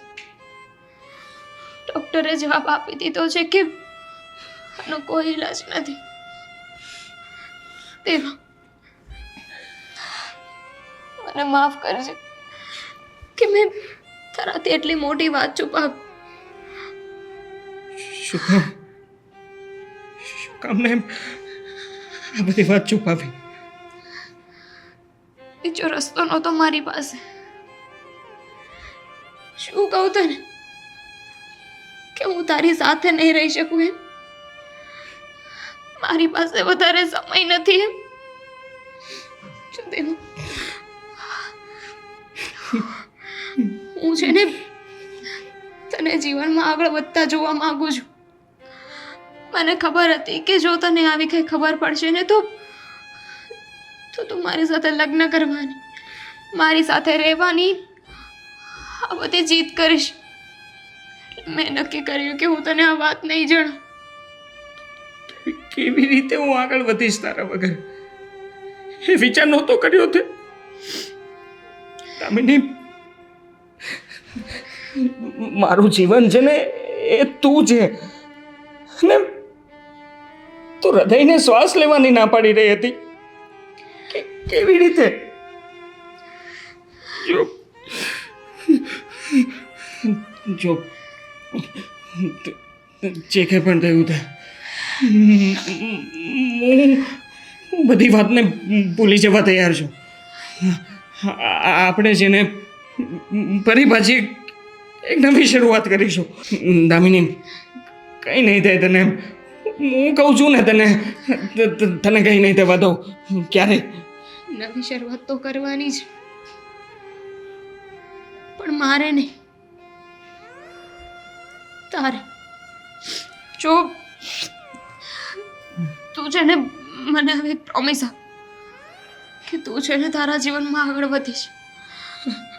ડૉક્ટરે જવાબ આપી દીધો છે કે આનો કોઈ ઈલાજ નથી. દેવા, મને માફ કરજે કે મેં તારાથી એટલી મોટી વાત છુપાવી. શું કામ ને આ બધી વાત છુપાવી? બીજો રસ્તો નહોતો મારી પાસે. શું કહું તને કે હું તારી સાથે નહીં રહી શકું એમ? મારી પાસે વધારે સમય નથી એમ. જો દેવું, હું છે ને તને જીવનમાં આગળ વધતા જોવા માંગુ છું. મને ખબર હતી કે જો તને આવી કઈ ખબર પડશે ને તો તું મારી સાથે લગ્ન કરવાની, મારી સાથે રહેવાની, આ બધી જીદ કરીશ. મેં નક્કી કર્યું કે હું તને આ વાત નહીં જણાવું. કેવી રીતે હું આગળ વધીશ તારા વગર? એ વિચાર નહોતો કર્યો તે દામિની. મારું જીવન છે ને એ તું છે ને તું હૃદયને શ્વાસ લેવાની ના પાડી રહી હતી. કેવી રીતે? જો જે કંઈ પણ થયું તે હું બધી વાતને ભૂલી જવા તૈયાર છું. આપણે જેને ફરી પાછી એક નવી શરૂઆત કરીશું. દામિની, કંઈ નહીં થાય તને. હું કહું છું ને તને કંઈ નહીં થવા દઉં ક્યારેય. નવી શરૂઆત તો કરવાની જ, પણ મારે નહીં, તારે. જો તું છે ને મને હવે પ્રોમિસ આપ કે તું છે ને તારા જીવનમાં આગળ વધીશ.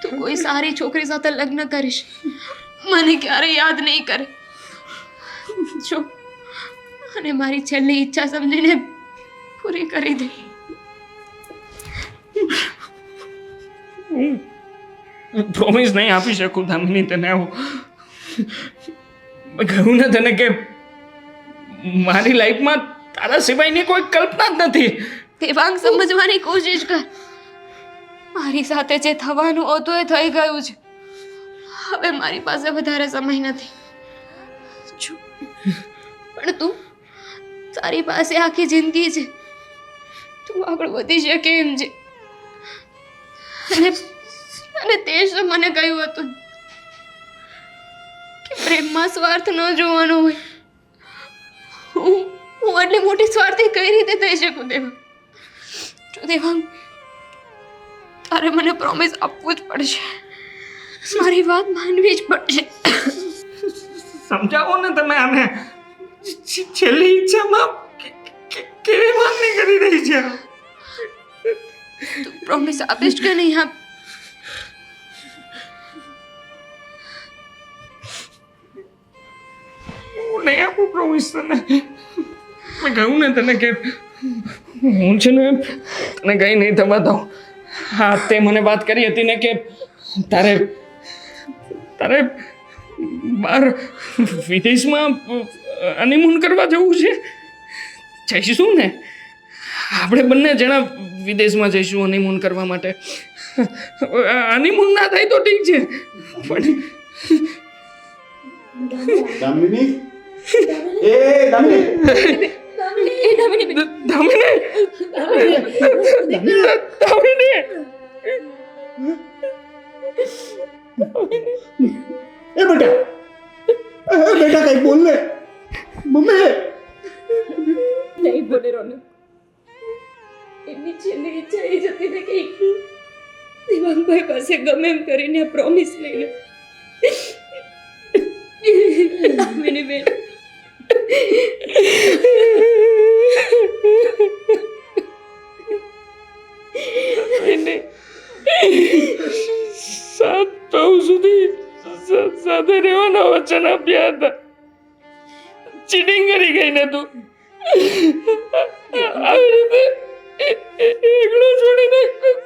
તું કોઈ સારી છોકરી સાથે લગ્ન કરીશ, મને ક્યારેય યાદ નહીં કરે. જો અને મારી છેલ્લી ઈચ્છા સમજીને પૂરી કરી દે. હું પ્રોમિસ નહીં આપી શકું દામિની તને. આવું કહ્યું ને તને કે મારી લાઈફમાં તારા સિવાયની કોઈ કલ્પના જ નથી. દેવાંગ, સમજવાની કોશિશ કર. મારી સાથે જે થવાનું હતું એ થઈ ગયું છે. હવે મારી પાસે વધારે સમય નથી. જો પણ તું, તારી પાસે આખી જિંદગી છે. તું આગળ વધી શકે એમ છે. અને તે જ તો મને કહ્યું હતું કે પ્રેમમાં સ્વાર્થ ન જોવાનો હોય. હું આટલી મોટી સ્વાર્થી કઈ રીતે થઈ શકું દેવાંગ? જો દેવાંગ, તારે મને પ્રોમિસ આપવું જ પડશે. મારી વાત માનવી જ પડશે. સમજાવો ને તમે આને. છેલ્લી ઈચ્છામાં કેવી માંગણી કરી રહી છે? તું પ્રોમિસ આપીશ કે નહીં આપ? હું નહીં આપું પ્રોમિસ તને. મેં કહ્યું ને તને કે હું છે ને તને કંઈ નહીં થવા દઉં. હા, તે મને વાત કરી હતી ને કે તારે બહાર વિદેશમાં હનીમૂન કરવા જવું છે. જઈશું ને આપણે બંને જણા વિદેશમાં જઈશું હનીમૂન કરવા માટે. હનીમૂન ના થાય તો ઠીક છે, પણ દામિની, એ દામિની, દામિની, એ બેટા, બેટા કઈ બોલ ને. મમ્મી નહીં બોલે રોનક. એમની છેલ્લી ઈચ્છા એ જ હતી ને કે દેવાંગભાઈ પાસે ગમે એમ કરીને પ્રોમિસ લઈ લે. દામિની બેન, સાત પૌ સુધી સાથે રહેવાના વચન આપ્યા હતા. ચીટિંગ કરી ગઈ ને તું. આવી રીતે એકલો છોડીને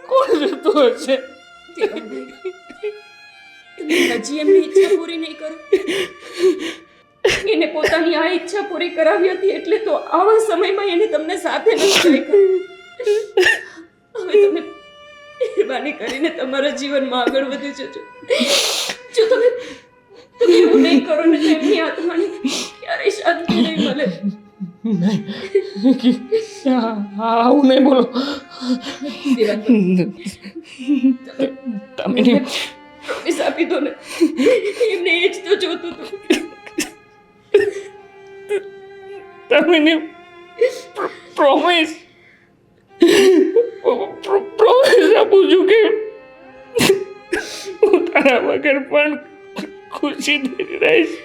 કોણ જતું હશે? હજી એમની ઈચ્છા પૂરી નહીં કરો. એને પોતાની આ ઈચ્છા પૂરી કરાવી હતી એટલે તો આવા સમયમાં એને તમને સાથે નથી રાખ્યા. હવે તમે મહેરબાની કરીને તમારા જીવનમાં આગળ વધી જજો. જો તમે એવું નહીં કરો ને તો એમની આત્માને ક્યારેય કઈ શાંતિ નહીં મળે. આવું નહીં બોલો. દામિની પ્રોમિસ આપી દો ને, એમને એ જ તો જોતું હતું. દામિની પ્રોમિસ આપું છું કે હું તારા વગર પણ ખુશીથી રહીશ.